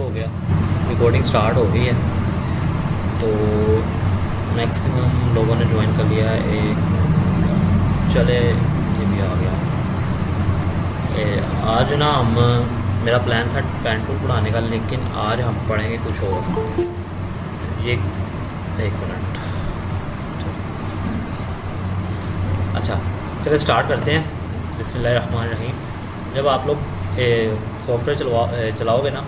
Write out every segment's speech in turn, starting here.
हो गया, recording start हो गई है। तो मैक्सिमम लोगों ने ज्वाइन कर लिया है। चले ये भी आ गया। आज ना हम मेरा प्लान था पेन टूल पढ़ाने का, लेकिन आज हम पढ़ेंगे कुछ और। ये एक मिनट। अच्छा, चलो स्टार्ट करते हैं। बिस्मिल्लाहिर्रहमानिर्रहीम। जब आप लोग सॉफ्टवेयर चलाओगे ना,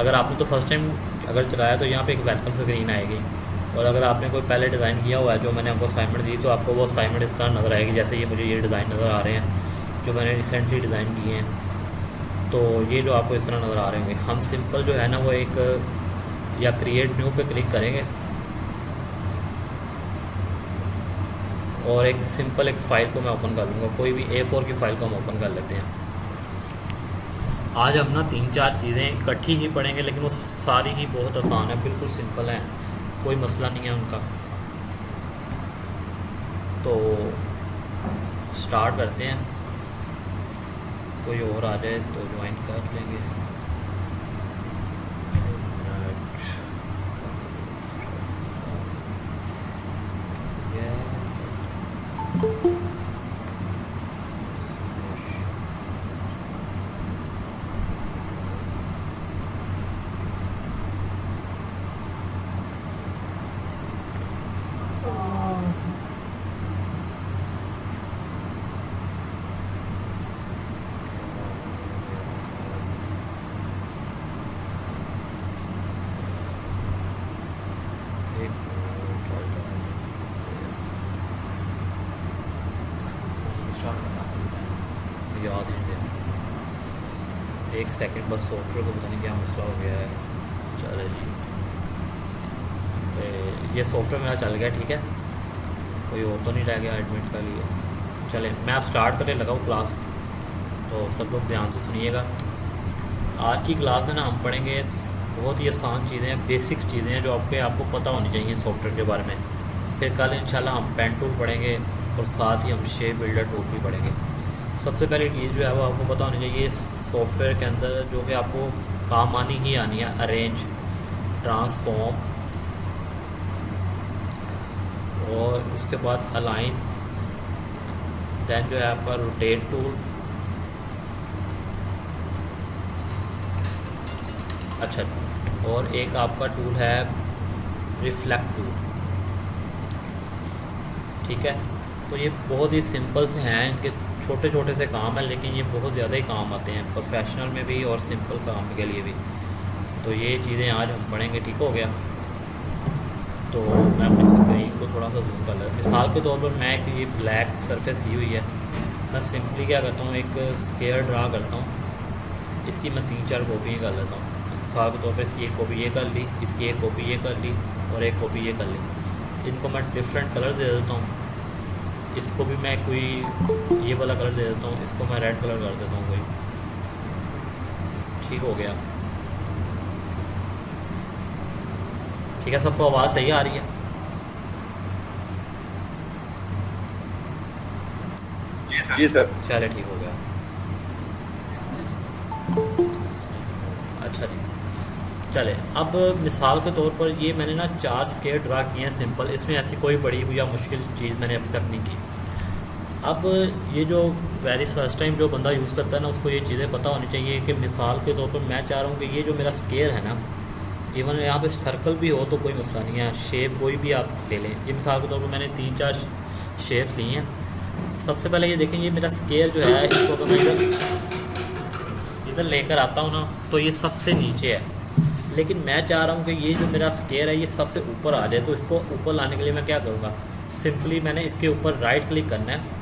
अगर आपने तो फर्स्ट टाइम अगर चलाया तो यहाँ पे एक वेलकम स्क्रीन आएगी, और अगर आपने कोई पहले डिज़ाइन किया हुआ है जो मैंने आपको असाइनमेंट दी, तो आपको वो असाइनमेंट इस तरह नज़र आएगी। जैसे ये मुझे ये डिज़ाइन नज़र आ रहे हैं जो मैंने रिसेंटली डिज़ाइन किए हैं। तो ये जो आपको इस तरह नज़र आ रहे होंगे, हम सिंपल जो है ना वो एक या क्रिएट न्यू पे क्लिक करेंगे और एक सिंपल एक फ़ाइल को मैं ओपन कर लूँगा। कोई भी A4 की फ़ाइल को हम ओपन कर लेते हैं। आज हम ना 3-4 चीज़ें इकट्ठी ही पढ़ेंगे, लेकिन वो सारी ही बहुत आसान है, बिल्कुल सिंपल है, कोई मसला नहीं है उनका। तो स्टार्ट करते हैं। कोई और आ जाए तो ज्वाइन कर लेंगे। याद नहीं है, एक सेकंड बस। सॉफ्टवेयर को पता नहीं क्या मसला हो गया है। चले जी, ये सॉफ्टवेयर मेरा चल गया, ठीक है। कोई और तो नहीं रह गया एडमिट का लिए। चले मैं आप स्टार्ट करने लगा हूँ क्लास, तो सब लोग ध्यान से सुनिएगा। आज की क्लास में ना हम पढ़ेंगे बहुत ही आसान चीज़ें हैं, बेसिक चीज़ें हैं जो आपको पता होनी चाहिए सॉफ्टवेयर के बारे में। फिर कल इंशाल्लाह हम पेन टूल पढ़ेंगे और साथ ही हम शेप बिल्डर टूल भी पढ़ेंगे। सबसे पहली चीज़ जो है वो आपको पता होनी चाहिए सॉफ्टवेयर के अंदर, जो कि आपको काम आनी ही आनी है, अरेंज, ट्रांसफॉर्म, और उसके बाद अलाइन, दैन जो है आपका रोटेट टूल। अच्छा, और एक आपका टूल है रिफ्लेक्ट टूल, ठीक है। तो ये बहुत ही सिंपल से हैं, इनके छोटे छोटे से काम है, लेकिन ये बहुत ज़्यादा ही काम आते हैं प्रोफेशनल में भी और सिंपल काम के लिए भी। तो ये चीज़ें आज हम पढ़ेंगे, ठीक हो गया। तो मैं अपनी स्क्रीन को थोड़ा सा जूम कर लेता हूँ। मिसाल के तौर पर मैं एक ये ब्लैक सरफेस की हुई है, मैं सिंपली क्या करता हूँ, एक स्केयर ड्रा करता हूँ। इसकी मैं 3-4 कॉपी कर लेता हूँ। मिसाल के तौर पर इसकी एक कॉपी ये कर ली, इसकी एक कॉपी ये कर ली, और एक कॉपी ये कर ली। इनको मैं डिफरेंट कलर दे देता हूँ। इसको भी मैं कोई ये वाला कलर दे देता हूँ, इसको मैं रेड कलर कर देता हूँ कोई, ठीक हो गया। ठीक है, सबको आवाज़ सही आ रही है? जी सर। चले ठीक हो गया। अच्छा जी, चले अब मिसाल के तौर पर ये मैंने ना 4 स्केयर ड्रा किए हैं सिंपल। इसमें ऐसी कोई बड़ी या मुश्किल चीज़ मैंने अभी तक नहीं की। अब ये जो वेरी फर्स्ट टाइम जो बंदा यूज़ करता है ना, उसको ये चीज़ें पता होनी चाहिए कि मिसाल के तौर पर मैं चाह रहा हूँ कि ये जो मेरा स्केयर है ना, इवन यहाँ पे सर्कल भी हो तो कोई मसला नहीं है, शेप कोई भी आप ले लें। ये मिसाल के तौर पर मैंने 3-4 शेप्स ली हैं। सबसे पहले ये देखें, ये मेरा स्केयर जो है, इसको अगर मैं इधर लेकर आता हूँ ना, तो ये सबसे नीचे है। लेकिन मैं चाह रहा हूँ कि ये जो मेरा स्केयर है ये सबसे ऊपर आ जाए। तो इसको ऊपर लाने के लिए मैं क्या करूँगा, सिंपली मैंने इसके ऊपर राइट क्लिक करना है।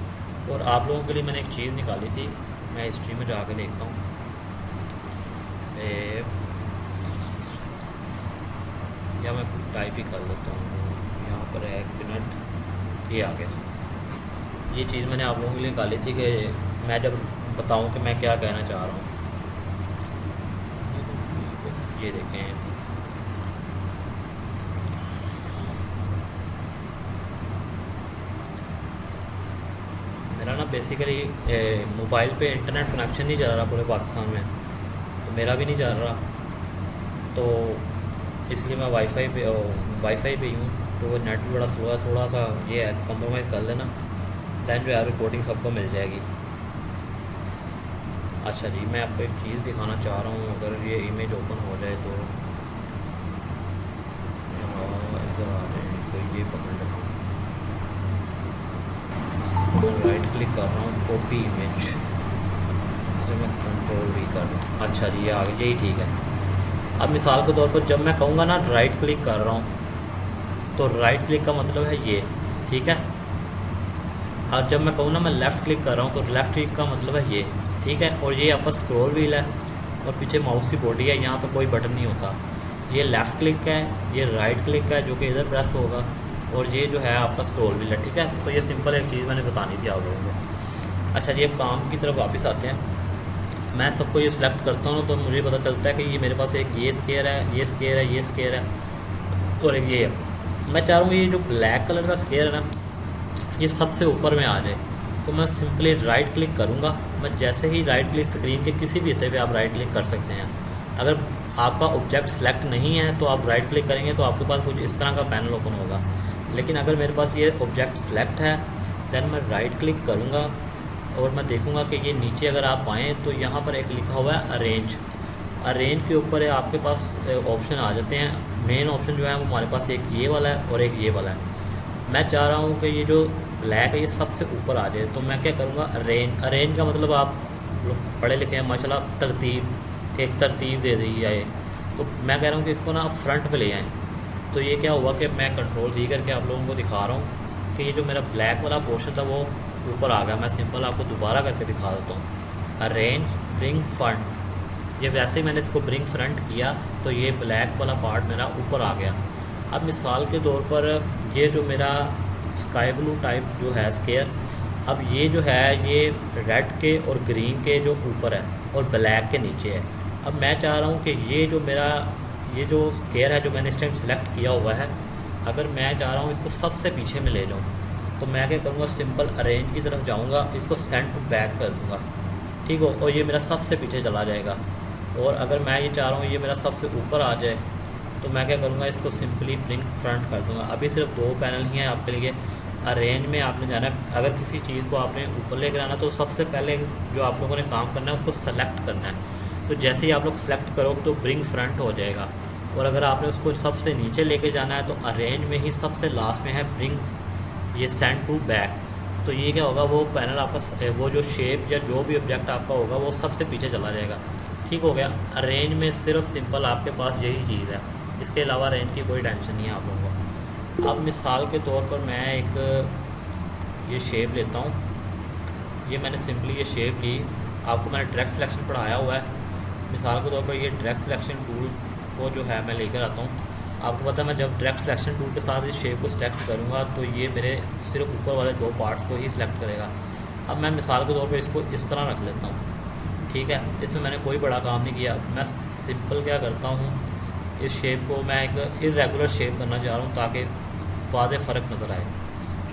और आप लोगों के लिए मैंने एक चीज़ निकाली थी, मैं हिस्ट्री में जाके देखता हूँ। या मैं टाइप ही कर लेता हूँ, यहाँ पर है, 1 मिनट, ये आ गया। ये चीज़ मैंने आप लोगों के लिए निकाली थी कि मैं जब बताऊँ कि मैं क्या कहना चाह रहा हूँ। ये देखें, मेरा ना बेसिकली मोबाइल पे इंटरनेट कनेक्शन नहीं चल रहा पूरे पाकिस्तान में, तो मेरा भी नहीं चल रहा। तो इसलिए मैं वाईफाई पे हूँ, तो वो नेट भी बड़ा स्लो है, थोड़ा सा ये है, कंप्रोमाइज़ कर लेना, दैन जो है रिकॉर्डिंग सबको मिल जाएगी। अच्छा जी, मैं आपको एक चीज़ दिखाना चाह रहा हूँ, अगर ये इमेज ओपन हो जाए तो इधर आ जाए, तो ये पकड़ लेता हूँ, मैं राइट क्लिक कर रहा हूँ, कॉपी इमेज, तो मैं कंट्रोल भी कर रहा हूँ। अच्छा जी, ये आ गया, यही ठीक है। अब मिसाल के तौर पर जब मैं कहूँगा ना राइट क्लिक कर रहा हूँ, तो राइट क्लिक का मतलब है ये, ठीक है। और जब मैं कहूँ ना मैं लेफ़्ट क्लिक कर रहा हूँ, तो लेफ़्ट क्लिक का मतलब है ये, ठीक है। और ये आपका स्क्रॉल व्हील है और पीछे माउस की बॉडी है, यहाँ पे कोई बटन नहीं होता। ये लेफ़्ट क्लिक है, ये राइट क्लिक है जो कि इधर प्रेस होगा, और ये जो है आपका स्क्रॉल व्हील है, ठीक है। तो ये सिंपल एक चीज़ मैंने बतानी थी आप लोगों को। अच्छा जी, अब काम की तरफ वापस आते हैं। मैं सबको ये सिलेक्ट करता हूँ तो मुझे पता चलता है कि ये मेरे पास एक ये स्केयर है, ये स्केयर है, ये स्केयर है, और एक ये है। मैं चाह रहा हूँ ये जो ब्लैक कलर का स्केयर है ना, ये सबसे ऊपर में आ जाए, तो मैं सिंपली राइट क्लिक करूँगा। मैं जैसे ही राइट क्लिक, स्क्रीन के किसी भी हिस्से पे आप राइट क्लिक कर सकते हैं। अगर आपका ऑब्जेक्ट सेलेक्ट नहीं है तो आप राइट क्लिक करेंगे तो आपके पास कुछ इस तरह का पैनल ओपन होगा। लेकिन अगर मेरे पास ये ऑब्जेक्ट सेलेक्ट है, दैन मैं राइट क्लिक करूँगा और मैं देखूँगा कि ये नीचे अगर आप आएँ तो यहाँ पर एक लिखा हुआ है अरेंज। अरेंज के ऊपर आपके पास ऑप्शन आ जाते हैं। मेन ऑप्शन जो है वो हमारे पास एक ये वाला है और एक ये वाला है। मैं चाह रहा हूँ कि ये जो ब्लैक है ये सबसे ऊपर आ जाए, तो मैं क्या करूँगा, अरेंज। अरेंज का मतलब आप लोग पढ़े लिखे हैं माशाल्लाह, तरतीब, एक तरतीब दे दी जाए। तो मैं कह रहा हूँ कि इसको ना फ्रंट पे ले आएँ। तो ये क्या हुआ कि मैं कंट्रोल जी करके आप लोगों को दिखा रहा हूँ कि ये जो मेरा ब्लैक वाला पोर्शन था वो ऊपर आ गया। मैं सिंपल आपको दोबारा करके दिखा देता हूँ। अरेंज, ब्रिंग फ्रंट, ये वैसे ही मैंने इसको ब्रिंग फ्रंट किया तो ये ब्लैक वाला पार्ट मेरा ऊपर आ गया। अब मिसाल के तौर पर ये जो मेरा स्काई ब्लू टाइप जो है स्केयर, अब ये जो है ये रेड के और ग्रीन के जो ऊपर है और ब्लैक के नीचे है। अब मैं चाह रहा हूँ कि ये जो मेरा ये जो स्केयर है जो मैंने इस टाइम सेलेक्ट किया हुआ है, अगर मैं चाह रहा हूँ इसको सबसे पीछे में ले जाऊँ, तो मैं क्या करूँगा, सिंपल अरेंज की तरफ जाऊँगा, इसको सेंड टू बैक कर दूँगा, ठीक हो, और ये मेरा सबसे पीछे चला जाएगा। और अगर मैं ये चाह रहा हूँ ये मेरा सबसे ऊपर आ जाए, तो मैं क्या करूँगा, इसको सिंपली ब्रिंग फ्रंट कर दूँगा। अभी सिर्फ 2 पैनल ही हैं आपके लिए। अरेंज में आपने जाना है, अगर किसी चीज़ को आपने ऊपर लेकर आना तो सबसे पहले जो आप लोगों ने काम करना है उसको सेलेक्ट करना है। तो जैसे ही आप लोग सेलेक्ट करोगे तो ब्रिंग फ्रंट हो जाएगा। और अगर आपने उसको सबसे नीचे लेके जाना है तो अरेंज में ही सबसे लास्ट में है ब्रिंग ये सेंड टू बैक। तो ये क्या होगा, वो पैनल आपका वो जो शेप या जो भी ऑब्जेक्ट आपका होगा वो सबसे पीछे चला जाएगा। ठीक हो गया। अरेंज में सिर्फ सिंपल आपके पास यही चीज़ है, इसके अलावा रेंज की कोई टेंशन नहीं है आप लोगों को। अब मिसाल के तौर पर मैं एक ये शेप लेता हूँ। ये मैंने सिंपली ये शेप ली, आपको मैंने ट्रैक सिलेक्शन पढ़ाया हुआ है। मिसाल के तौर पर ये ट्रैक सिलेक्शन टूल को जो है मैं लेकर आता हूँ। आपको पता है मैं जब ट्रैक सिलेक्शन टूल के साथ इस शेप को सिलेक्ट करूँगा तो ये मेरे सिर्फ ऊपर वाले 2 पार्ट्स को ही सिलेक्ट करेगा। अब मैं मिसाल के तौर पर इसको इस तरह रख लेता हूँ, ठीक है। इसमें मैंने कोई बड़ा काम नहीं किया। मैं सिंपल क्या करता हूँ, इस शेप को मैं एक इरेगुलर शेप करना चाह रहा हूँ ताकि वाज़ेह फ़र्क नज़र आए।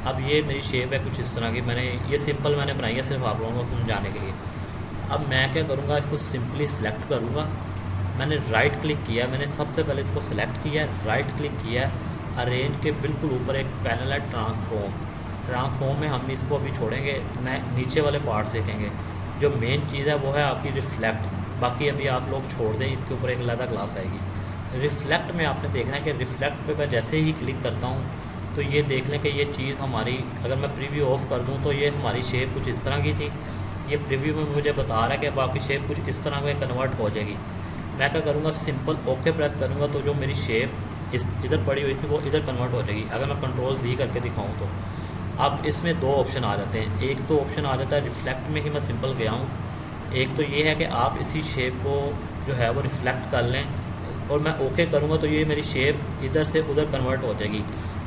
अब ये मेरी शेप है कुछ इस तरह की, मैंने ये सिंपल मैंने बनाई है सिर्फ आप लोगों को समझाने के लिए। अब मैं क्या करूँगा, इसको सिंपली सिलेक्ट करूँगा। मैंने राइट क्लिक किया, मैंने सबसे पहले इसको सिलेक्ट किया, राइट क्लिक किया। अरेंज के बिल्कुल ऊपर एक पैनल है ट्रांसफॉर्म। ट्रांसफॉर्म में हम इसको अभी छोड़ेंगे, नीचे वाले पार्ट देखेंगे। जो मेन चीज़ है वो है आपकी रिफ्लेक्ट। बाकी अभी आप लोग छोड़ दें, इसके ऊपर एक अलग क्लास आएगी। रिफ्लेक्ट में आपने देखना है कि रिफ्लेक्ट पे मैं जैसे ही क्लिक करता हूँ तो ये देख लें कि ये चीज़ हमारी, अगर मैं प्रीव्यू ऑफ कर दूँ तो ये हमारी शेप कुछ इस तरह की थी। ये प्रीव्यू में मुझे बता रहा है कि अब आपकी शेप कुछ इस तरह में कन्वर्ट हो जाएगी। मैं क्या करूँगा, सिंपल ओके प्रेस करूँगा तो जो मेरी शेप इधर पड़ी हुई थी वो इधर कन्वर्ट हो जाएगी। अगर मैं कंट्रोल Z करके दिखाऊँ तो अब इसमें 2 ऑप्शन आ जाते हैं। एक तो ऑप्शन आ जाता है रिफ्लेक्ट में ही मैं सिंपल गया हूँ। एक तो ये है कि आप इसी शेप को जो है वो रिफ्लेक्ट कर लें और मैं ओके करूँगा तो ये मेरी शेप इधर से उधर कन्वर्ट हो जाएगी।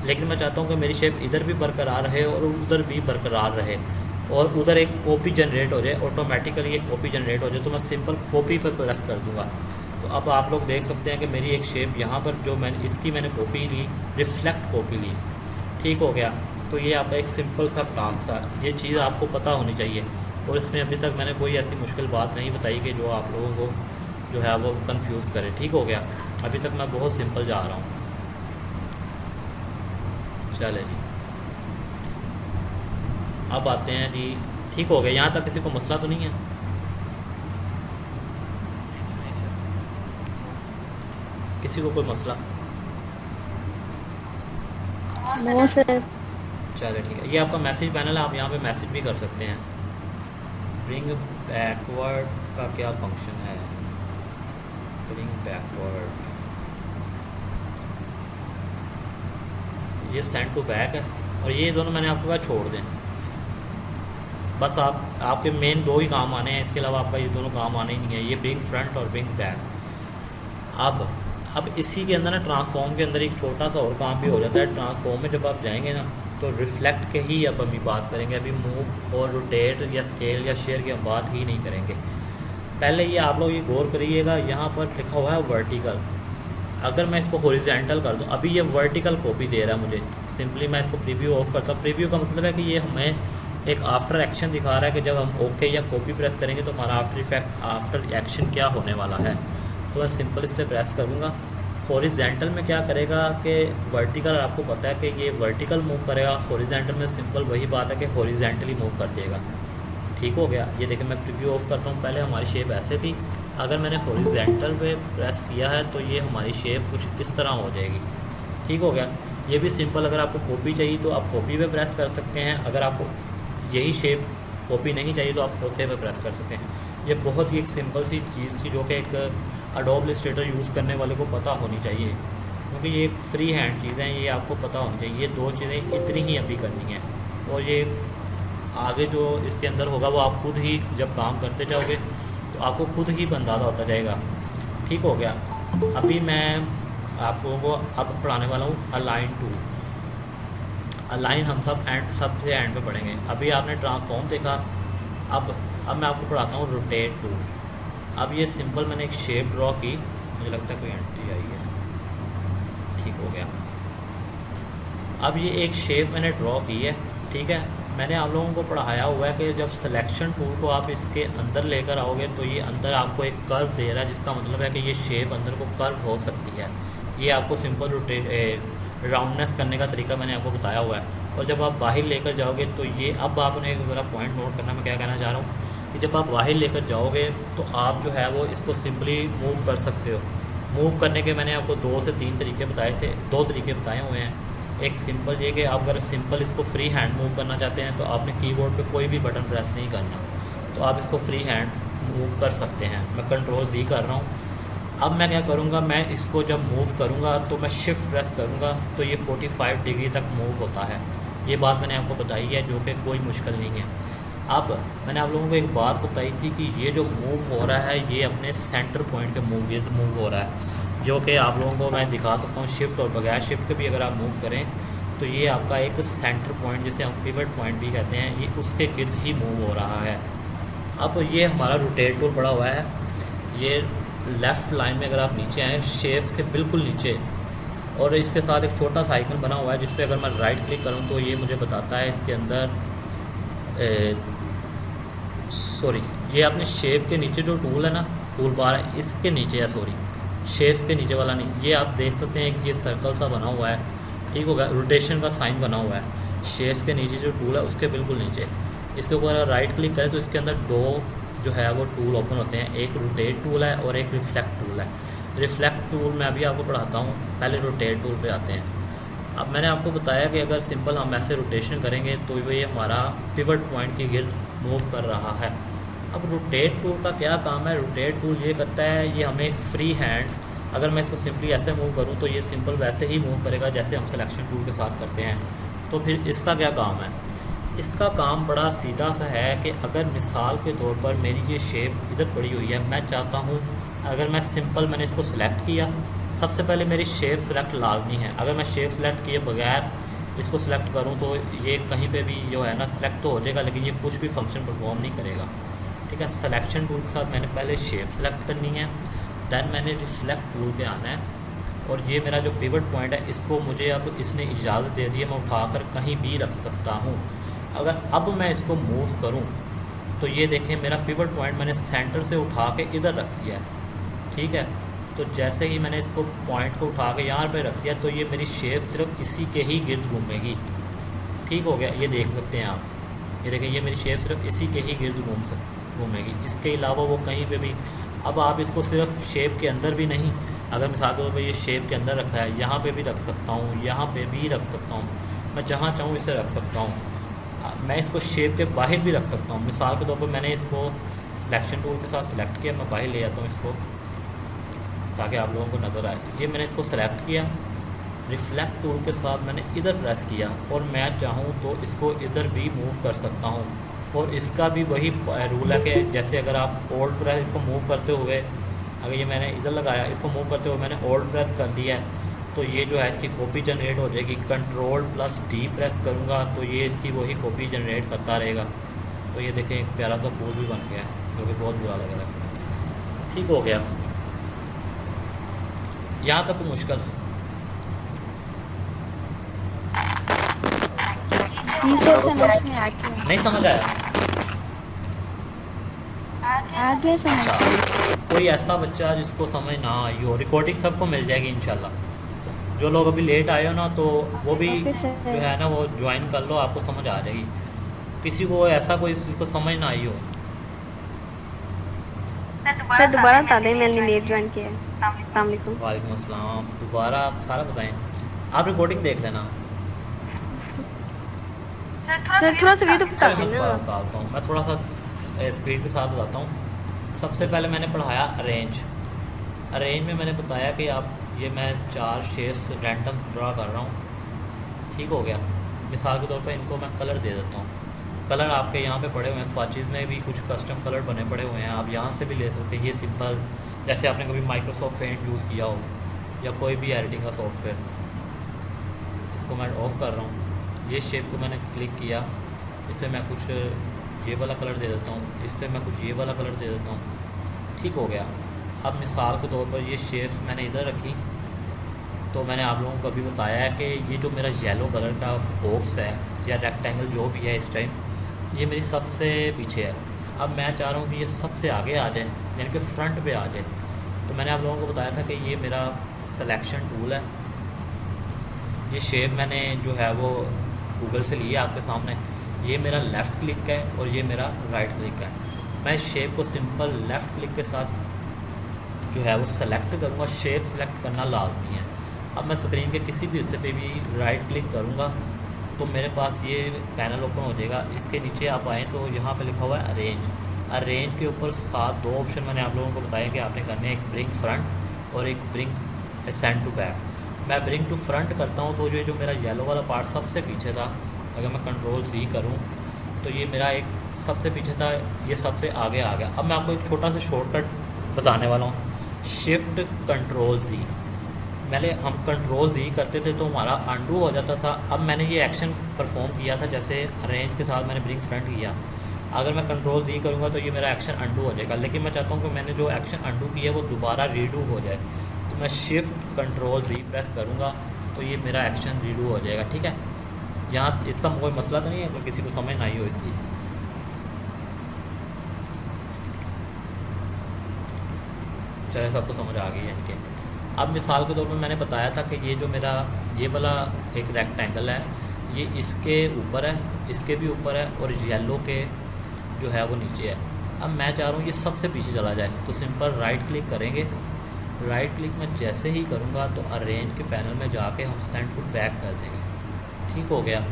लेकिन मैं चाहता हूँ कि मेरी शेप इधर भी बरकरार रहे और उधर भी बरकरार रहे और उधर एक कॉपी जनरेट हो जाए, ऑटोमेटिकली एक कॉपी जनरेट हो जाए। तो मैं सिंपल कॉपी पर प्रेस कर दूँगा। तो अब आप लोग देख सकते हैं कि मेरी एक शेप यहाँ पर जो मैंने कॉपी ली, रिफ्लेक्ट कॉपी ली, ठीक हो गया। तो ये आपका एक सिंपल सा क्लास था। ये चीज़ आपको पता होनी चाहिए और इसमें अभी तक मैंने कोई ऐसी मुश्किल बात नहीं बताई कि जो आप लोगों को जो है वो कंफ्यूज करे। ठीक हो गया। अभी तक मैं बहुत सिंपल जा रहा हूँ। चले जी, अब आते हैं जी। ठीक हो गया, यहाँ तक किसी को मसला तो नहीं है? किसी को कोई मसला? No sir. चलो ठीक है, ये आपका मैसेज पैनल है, आप यहाँ पे मैसेज भी कर सकते हैं। ब्रिंग बैकवर्ड का क्या फंक्शन है? ब्रिंग बैकवर्ड, ये सेंड टू बैक है, और ये दोनों मैंने आपको कहा छोड़ दें। बस आपके मेन दो ही काम आने हैं, इसके अलावा आपका ये दोनों काम आने ही नहीं है, ये ब्रिंग फ्रंट और ब्रिंग बैक। अब इसी के अंदर ना ट्रांसफॉर्म के अंदर एक छोटा सा और काम भी हो जाता है। ट्रांसफॉर्म में जब आप जाएंगे ना तो रिफ्लेक्ट के ही अब अभी बात करेंगे, अभी मूव और रोटेट या स्केल या शेयर की हम बात ही नहीं करेंगे। पहले ये आप लोग ये गौर करिएगा, यहाँ पर लिखा हुआ है वर्टिकल। अगर मैं इसको हॉरिजॉन्टल कर दूँ, अभी ये वर्टिकल कॉपी दे रहा है मुझे। सिंपली मैं इसको प्रीव्यू ऑफ करता हूँ। प्रीव्यू का मतलब है कि ये हमें एक आफ्टर एक्शन दिखा रहा है कि जब हम ओके या कॉपी प्रेस करेंगे तो हमारा आफ्टर एक्शन क्या होने वाला है। तो मैं सिंपल इस पर प्रेस करूँगा। हॉरिजॉन्टल में क्या करेगा कि वर्टिकल, आपको पता है कि ये वर्टिकल मूव करेगा। हॉरिजॉन्टल में सिंपल वही बात है कि हॉरिजॉन्टली मूव कर देगा। ठीक हो गया। ये देखिए मैं प्रीव्यू ऑफ करता हूँ। पहले हमारी शेप ऐसे थी, अगर मैंने हॉरिजॉन्टल पे प्रेस किया है तो ये हमारी शेप कुछ इस तरह हो जाएगी। ठीक हो गया। ये भी सिंपल, अगर आपको कॉपी चाहिए तो आप कॉपी पे प्रेस कर सकते हैं, अगर आपको यही शेप कॉपी नहीं चाहिए तो आप ओके पे प्रेस कर सकते हैं। ये बहुत ही एक सिंपल सी चीज़ थी जो कि एक एडोब इलस्ट्रेटर यूज़ करने वाले को पता होनी चाहिए, क्योंकि ये एक फ्री हैंड चीज़ है, ये आपको पता होनी चाहिए। ये दो चीज़ें इतनी ही अभी करनी है, और ये आगे जो इसके अंदर होगा वो आप खुद ही जब काम करते जाओगे तो आपको खुद ही अंदाज़ा होता जाएगा। ठीक हो गया। अभी मैं आप लोगों को अब पढ़ाने वाला हूँ अलाइन टू। अलाइन हम सबसे एंड पे पढ़ेंगे। अभी आपने ट्रांसफॉर्म देखा, अब मैं आपको पढ़ाता हूँ रोटेट टू। अब ये सिंपल मैंने एक शेप ड्रॉ की, मुझे लगता है कोई एंट्री आई है। ठीक हो गया। अब ये एक शेप मैंने ड्रॉ की है। ठीक है, मैंने आप लोगों को पढ़ाया हुआ है कि जब सिलेक्शन टूल को आप इसके अंदर लेकर आओगे तो ये अंदर आपको एक कर्व दे रहा है, जिसका मतलब है कि ये शेप अंदर को कर्व हो सकती है। ये आपको सिंपल राउंडनेस करने का तरीका मैंने आपको बताया हुआ है। और जब आप बाहर लेकर जाओगे तो ये, अब आपने एक ज़रा पॉइंट नोट करना, मैं क्या कहना चाह रहा हूँ कि जब आप बाहर लेकर जाओगे तो आप जो है वो इसको सिंपली मूव कर सकते हो। मूव करने के मैंने आपको 2 से 3 तरीके बताए थे, 2 तरीके बताए हुए हैं। एक सिंपल ये कि आप अगर सिंपल इसको फ्री हैंड मूव करना चाहते हैं तो आपने कीबोर्ड पे कोई भी बटन प्रेस नहीं करना, तो आप इसको फ्री हैंड मूव कर सकते हैं। मैं कंट्रोल Z कर रहा हूँ। अब मैं क्या करूँगा, मैं इसको जब मूव करूँगा तो मैं शिफ्ट प्रेस करूँगा तो ये 45 डिग्री तक मूव होता है। ये बात मैंने आपको बताई है, जो कि कोई मुश्किल नहीं है। अब मैंने आप लोगों को एक बात बताई थी कि ये जो मूव हो रहा है ये अपने सेंटर पॉइंट के मूव हो रहा है, जो कि आप लोगों को मैं दिखा सकता हूँ। शिफ्ट और बगैर शिफ्ट के भी अगर आप मूव करें तो ये आपका एक सेंटर पॉइंट, जिसे हम पिवट पॉइंट भी कहते हैं, ये उसके गिर्द ही मूव हो रहा है। अब ये हमारा रोटेट टूल पड़ा हुआ है। ये लेफ़्ट लाइन में अगर आप नीचे आएँ, शेप के बिल्कुल नीचे, और इसके साथ एक छोटा सा आइकन बना हुआ है जिस पे अगर मैं राइट क्लिक करूँ तो ये मुझे बताता है इसके अंदर ये अपने शेप के नीचे जो टूल है ना, टूल बार है, इसके नीचे है, शेप्स के नीचे वाला नहीं। ये आप देख सकते हैं कि ये सर्कल सा बना हुआ है। ठीक होगा, रोटेशन का साइन बना हुआ है। शेप्स के नीचे जो टूल है उसके बिल्कुल नीचे, इसके ऊपर अगर राइट क्लिक करें तो इसके अंदर 2 जो है वो टूल ओपन होते हैं। एक रोटेट टूल है और एक रिफ्लेक्ट टूल है। रिफ्लेक्ट टूल मैं अभी आपको पढ़ाता हूँ, पहले रोटेट टूल पे आते हैं। अब मैंने आपको बताया कि अगर सिंपल हम ऐसे रोटेशन करेंगे तो ये हमारा पिवट पॉइंट के गिर्द मूव कर रहा है। अब रोटेट टूल का क्या काम है? रोटेट टूल ये करता है, ये हमें फ्री हैंड, अगर मैं इसको सिंपली ऐसे मूव करूँ तो ये सिंपल वैसे ही मूव करेगा जैसे हम सिलेक्शन टूल के साथ करते हैं। तो फिर इसका क्या काम है? इसका काम बड़ा सीधा सा है कि अगर मिसाल के तौर पर मेरी ये शेप इधर पड़ी हुई है, मैं चाहता हूँ अगर मैं सिंपल मैंने इसको सिलेक्ट किया, सबसे पहले मेरी शेप सेलेक्ट लाजमी है। अगर मैं शेप सेलेक्ट किए बगैर इसको सिलेक्ट करूँ तो ये कहीं पे भी जो है ना सिलेक्ट तो हो जाएगा, लेकिन ये कुछ भी फंक्शन परफॉर्म नहीं करेगा। ठीक है, सिलेक्शन टूल के साथ मैंने पहले शेप सेलेक्ट करनी है, दैन मैंने रिफ्लेक्ट टूल पे आना है, और ये मेरा जो पिवट पॉइंट है इसको मुझे अब इसने इजाज़त दे दी है, मैं उठाकर कहीं भी रख सकता हूँ। अगर अब मैं इसको मूव करूँ तो ये देखें मेरा पिवट पॉइंट मैंने सेंटर से उठा के इधर रख दिया है। ठीक है, तो जैसे ही मैंने इसको पॉइंट को उठा के यहाँ पे रख दिया तो ये मेरी शेप सिर्फ इसी के ही गिर्द घूमेगी। ठीक हो गया, ये देख सकते हैं आप, ये देखें ये मेरी शेप सिर्फ इसी के ही गिर्द घूमेगी, इसके अलावा वो कहीं पे भी। अब आप इसको सिर्फ शेप के अंदर भी नहीं, अगर मिसाल के तौर पर ये शेप के अंदर रखा है, यहाँ पे भी रख सकता हूँ, यहाँ पे भी रख सकता हूँ, मैं जहाँ चाहूँ इसे रख सकता हूँ। मैं इसको शेप के बाहर भी रख सकता हूँ। मिसाल के तौर पर मैंने इसको सिलेक्शन टूल के साथ सिलेक्ट किया, मैं बाहर ले जाता हूँ इसको ताकि आप लोगों को नज़र आए। ये मैंने इसको सेलेक्ट किया, रिफ्लेक्ट टूल के साथ मैंने इधर प्रेस किया और मैं चाहूँ तो इसको इधर भी मूव कर सकता हूँ। और इसका भी वही रूल है कि जैसे अगर आप ओल्ड प्रेस इसको मूव करते हुए, अगर ये मैंने इधर लगाया, इसको मूव करते हुए मैंने ओल्ड प्रेस कर दिया है तो ये जो है इसकी कॉपी जनरेट हो जाएगी। कंट्रोल+D प्रेस करूँगा तो ये इसकी वही कॉपी जनरेट करता रहेगा। तो ये देखें एक प्यारा सा फूल भी बन गया है जो कि बहुत बुरा लग रहा है। ठीक हो गया, यहाँ तक मुश्किल? जी सर, समझ में आ गया। नहीं समझ आया? आगे समझ। कोई ऐसा बच्चा जिसको समझ ना आई हो, रिकॉर्डिंग सबको मिल जाएगी इंशाल्लाह। जो लोग अभी लेट आए हो ना तो वो भी ओके जो सर। है ना वो ज्वाइन कर लो, आपको समझ आ जाएगी। किसी को ऐसा कोई जिसको समझ ना आई हो? सर दोबारा बता दें, मैंने लेट ज्वाइन किया है। अस्सलाम वालेकुम। वालेकुम अस्सलाम। दोबारा आप सारा बताएं, आप रिकॉर्डिंग देख लेना। सर थोड़ा सा वीडियो बता चलिए मैं दें दोबारा ना। बताता हूँ, मैं थोड़ा सा स्पीड के साथ बताता हूँ। सबसे पहले मैंने पढ़ाया अरेंज। अरेंज में मैंने बताया कि आप ये मैं 4 शेप्स रैंडम ड्रा कर रहा हूँ। ठीक हो गया। मिसाल के तौर पर इनको मैं कलर दे देता हूँ। कलर आपके यहाँ पे पड़े हुए हैं, स्वाचेज़ में भी कुछ कस्टम कलर बने पड़े हुए हैं, आप यहाँ से भी ले सकते हैं। ये सिंपल, जैसे आपने कभी माइक्रोसॉफ्ट पेंट यूज़ किया हो या कोई भी एडिटिंग का सॉफ्टवेयर। इसको मैं ऑफ़ कर रहा हूँ। ये शेप को मैंने क्लिक किया, इस पर मैं कुछ ये वाला कलर दे देता हूँ, इस पर मैं कुछ ये वाला कलर दे देता हूँ। ठीक हो गया। अब मिसाल के तौर पर ये शेप्स मैंने इधर रखी तो मैंने आप लोगों को अभी बताया है कि ये जो मेरा येलो कलर का बॉक्स है या रेक्टेंगल जो भी है इस टाइम, ये मेरी सबसे पीछे है। अब मैं चाह रहा हूँ कि ये सबसे आगे आ जाए, यानी कि फ्रंट पे आ जाए। तो मैंने आप लोगों को बताया था कि ये मेरा सिलेक्शन टूल है। ये शेप मैंने जो है वो गूगल से लिया आपके सामने। ये मेरा लेफ़्ट क्लिक है और ये मेरा राइट क्लिक है। मैं इस शेप को सिंपल लेफ़्ट क्लिक के साथ जो है वो सेलेक्ट करूँगा। शेप सेलेक्ट करना लाजमी है। अब मैं स्क्रीन के किसी भी हिस्से पे भी राइट क्लिक करूँगा तो मेरे पास ये पैनल ओपन हो जाएगा। इसके नीचे आप आएँ तो यहाँ पे लिखा हुआ है अरेंज। अरेंज के ऊपर साथ 2 ऑप्शन मैंने आप लोगों को बताया कि आपने करने, एक ब्रिंग फ्रंट और एक ब्रिंग सेंड टू बैक। मैं ब्रिंग टू फ्रंट करता हूँ तो ये जो मेरा येलो वाला पार्ट सबसे पीछे था, अगर मैं कंट्रोल-C करूँ तो ये मेरा एक सबसे पीछे था, ये सबसे आगे आ गया। अब मैं आपको एक छोटा सा शॉर्टकट बताने वाला हूँ। शिफ्ट कंट्रोल-C, पहले हम कंट्रोल-Z करते थे तो हमारा अंडू हो जाता था। अब मैंने ये एक्शन परफॉर्म किया था, जैसे अरेंज के साथ मैंने ब्रिंग फ्रंट किया। अगर मैं कंट्रोल-Z करूँगा तो ये मेरा एक्शन अंडू हो जाएगा, लेकिन मैं चाहता हूँ कि मैंने जो एक्शन अंडू किया है वो दोबारा रीडू हो जाए। तो मैं शिफ्ट कंट्रोल-Z प्रेस करूँगा तो ये मेरा एक्शन रीडू हो जाएगा। ठीक है, यहाँ इसका कोई मसला तो नहीं है, कोई किसी को समझ ना आई हो इसकी? चलिए सबको समझ आ गई है इनके। अब मिसाल के तौर पर मैंने बताया था कि ये जो मेरा ये वाला एक रेक्टेंगल है, ये इसके ऊपर है, इसके भी ऊपर है और येलो के जो है वो नीचे है। अब मैं चाह रहा हूँ ये सबसे पीछे चला जाए तो सिंपल राइट क्लिक करेंगे। राइट क्लिक में जैसे ही करूँगा तो अरेंज के पैनल में जाके हम सेंड टू बैक कर देंगे। ठीक हो गया,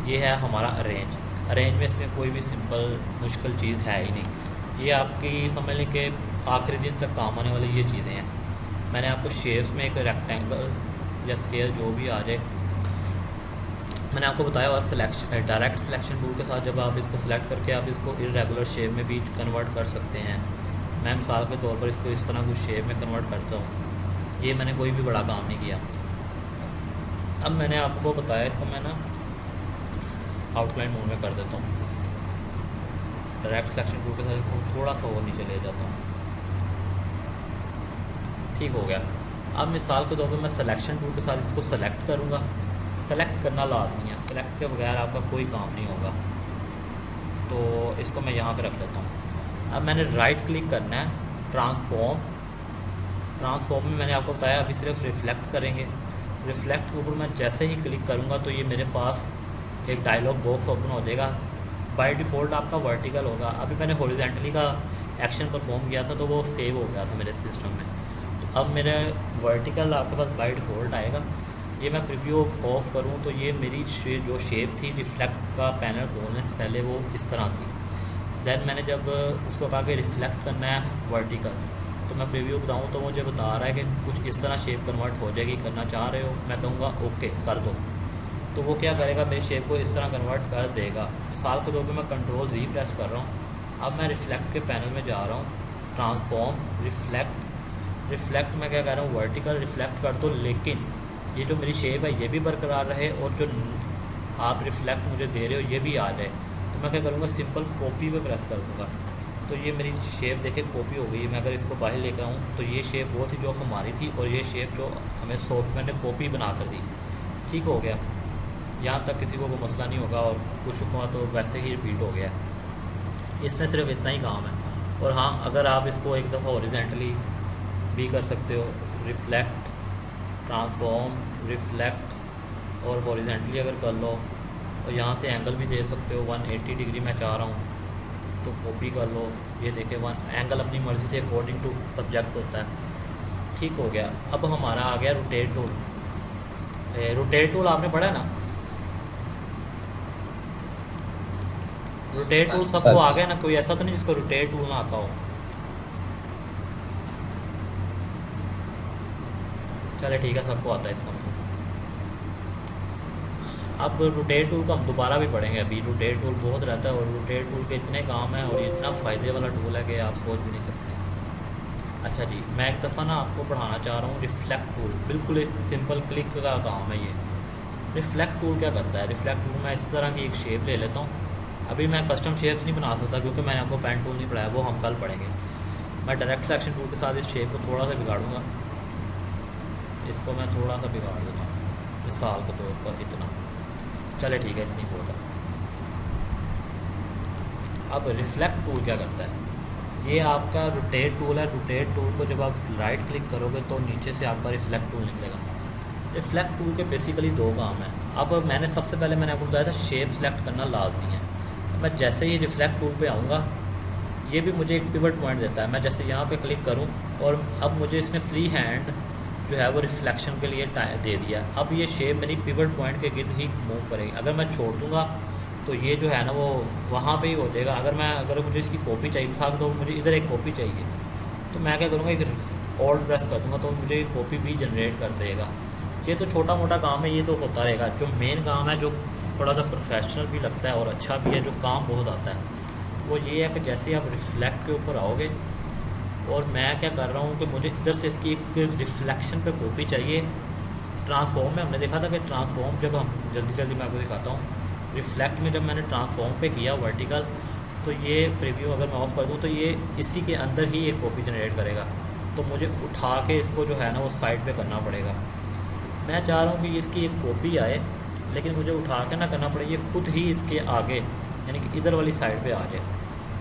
ये है हमारा अरेंज। अरेंज में इसमें कोई भी सिंपल मुश्किल चीज़ है ही नहीं। ये आपकी समझ लें कि आखिरी दिन तक काम आने वाली ये चीज़ें हैं। मैंने आपको शेप्स में एक रेक्टेंगल या स्केल जो भी आ जाए, मैंने आपको बताया हुआ सिलेक्शन, डायरेक्ट सिलेक्शन टूल के साथ जब आप इसको सिलेक्ट करके आप इसको इरेगुलर शेप में भी कन्वर्ट कर सकते हैं। मैं मिसाल के तौर पर इसको इस तरह कुछ शेप में कन्वर्ट करता हूँ। ये मैंने कोई भी बड़ा काम नहीं किया। अब मैंने आपको बताया, इसको मैं ना आउटलाइन मोड में कर देता हूँ। डायरेक्ट सिलेक्शन टूल के साथ इसको थोड़ा सा और नीचे ले जाता हूँ। ठीक हो गया। अब मिसाल के तौर पर मैं सिलेक्शन टूल के साथ इसको सेलेक्ट करूँगा। सेलेक्ट करना लाजमी है, सेलेक्ट के बगैर आपका कोई काम नहीं होगा। तो इसको मैं यहाँ पे रख लेता हूँ। अब मैंने राइट क्लिक करना है, ट्रांसफॉर्म ट्रांसफॉर्म में मैंने आपको बताया अभी सिर्फ रिफ्लेक्ट करेंगे। रिफ्लेक्ट के ऊपर मैं जैसे ही क्लिक करूँगा तो ये मेरे पास एक डायलॉग बॉक्स ओपन हो जाएगा। बाय डिफ़ॉल्ट आपका वर्टिकल होगा। अभी मैंने हॉरिजॉन्टली का एक्शन परफॉर्म किया था तो वो सेव हो गया था मेरे सिस्टम में। तो अब मेरा वर्टिकल आपके पास बाय डिफ़ॉल्ट आएगा। ये मैं प्रीव्यू ऑफ करूँ तो ये मेरी जो शेप थी रिफ्लेक्ट का पैनल खोलने से पहले वो इस तरह थी। देन मैंने जब उसको कहा कि रिफ्लेक्ट करना है वर्टिकल, तो मैं प्रीव्यू बताऊँ तो मुझे बता रहा है कि कुछ इस तरह शेप कन्वर्ट हो जाएगी, करना चाह रहे हो, मैं कहूँगा ओके कर दो। तो वो क्या करेगा, मेरी शेप को इस तरह कन्वर्ट कर देगा। मिसाल के तौर पे मैं कंट्रोल Z प्रेस कर रहा हूँ। अब मैं रिफ्लेक्ट के पैनल में जा रहा हूँ, ट्रांसफॉर्म रिफ्लेक्ट मैं क्या कह रहा हूँ, वर्टिकल रिफ्लेक्ट कर दो, लेकिन ये जो मेरी शेप है ये भी बरकरार रहे और जो आप रिफ्लेक्ट मुझे दे रहे हो ये भी आ जाए। तो मैं क्या करूँगा, सिंपल कॉपी पे प्रेस कर दूँगा। तो ये मेरी शेप देखे कॉपी हो गई। मैं अगर इसको बाहर लेकर आऊँ तो ये शेप वो थी जो हमारी थी और ये शेप जो हमें सॉफ्टवेयर ने कॉपी बना कर दी। ठीक हो गया, यहाँ तक किसी को कोई मसला नहीं होगा और कुछ हुआ तो वैसे ही रिपीट हो गया। इसमें सिर्फ इतना ही काम है। और हाँ, अगर आप इसको एक दफ़ा हॉरिजॉन्टली भी कर सकते हो, रिफ्लेक्ट ट्रांसफॉर्म रिफ्लेक्ट और हॉरिजॉन्टली अगर कर लो और यहाँ से एंगल भी दे सकते हो। 180 डिग्री मैं चाह रहा हूँ तो कॉपी कर लो। ये देखे वन एंगल अपनी मर्ज़ी से अकॉर्डिंग टू सब्जेक्ट होता है। ठीक हो गया। अब हमारा आ गया रोटेट टूल। रोटेट टूल आपने पढ़ा है ना, रोटेट टूल सबको आ गया ना, कोई ऐसा तो नहीं जिसको रोटेट टूल ना आता हो। चले ठीक है, सबको आता है इसका मतलब। अब रोटेट टूल को हम दोबारा भी पढ़ेंगे। अभी रोटेट टूल बहुत रहता है और रोटेट टूल के इतने काम हैं और ये इतना फ़ायदे वाला टूल है कि आप सोच भी नहीं सकते। अच्छा जी, मैं एक दफ़ा ना आपको पढ़ाना चाह रहा हूँ रिफ्लेक्ट टूल। बिल्कुल एक सिंपल क्लिक का काम है ये। रिफ्लेक्ट टूल क्या करता है, रिफ्लेक्ट टूल मैं इस तरह की एक शेप ले लेता हूँ। अभी मैं कस्टम शेप्स नहीं बना सकता क्योंकि मैंने आपको पेन टूल नहीं पढ़ाया, वो हम कल पढ़ेंगे। मैं डायरेक्ट सिलेक्शन टूल के साथ इस शेप को थोड़ा सा बिगाड़ूंगा। इसको मैं थोड़ा सा बिगाड़ देता हूँ मिसाल के तौर पर इतना। चले ठीक है, इतनी बहुत है। अब रिफ्लेक्ट टूल क्या करता है, ये आपका रोटेट टूल है। रोटेट टूल को जब आप राइट क्लिक करोगे तो नीचे से आपका रिफ्लेक्ट टूल निकलेगा। रिफ्लेक्ट टूल के बेसिकली दो काम हैं। अब मैंने सबसे पहले मैंने आपको बताया था शेप सेलेक्ट करना लाजमी है। मैं जैसे ही रिफ्लेक्ट टूल पे आऊँगा ये भी मुझे एक पिवट पॉइंट देता है। मैं जैसे यहाँ पे क्लिक करूँ और अब मुझे इसने फ्री हैंड जो है वो रिफ्लेक्शन के लिए दे दिया। अब ये शेप मेरी पिवट पॉइंट के गिर्द ही मूव करेगी। अगर मैं छोड़ दूँगा तो ये जो है ना वो वहाँ पे ही हो जाएगा। अगर मुझे इसकी कॉपी चाहिए, मिसाल तो मुझे इधर एक कॉपी चाहिए, तो मैं क्या करूँगा, एक ऑल्ट प्रेस कर दूँगा तो मुझे कॉपी भी जनरेट कर देगा। ये तो छोटा मोटा काम है, ये तो होता रहेगा। जो मेन काम है, जो थोड़ा सा प्रोफेशनल भी लगता है और अच्छा भी है, जो काम बहुत आता है, वो ये है कि जैसे आप रिफ्लेक्ट के ऊपर आओगे और मैं क्या कर रहा हूँ कि मुझे इधर से इसकी एक रिफ्लेक्शन पे कॉपी चाहिए। ट्रांसफॉर्म में हमने देखा था कि ट्रांसफॉर्म जब हम जल्दी मैं आपको दिखाता हूँ, रिफ्लेक्ट में जब मैंने ट्रांसफॉर्म पे किया वर्टिकल, तो ये प्रीव्यू अगर मैं ऑफ़ कर दूँ तो ये इसी के अंदर ही एक कॉपी जनरेट करेगा। तो मुझे उठा के इसको जो है ना वो साइड पे करना पड़ेगा। मैं चाह रहा हूँ कि इसकी एक कॉपी आए, लेकिन मुझे उठा के ना करना पड़े, ये खुद ही इसके आगे यानी कि इधर वाली साइड पे आ जाए।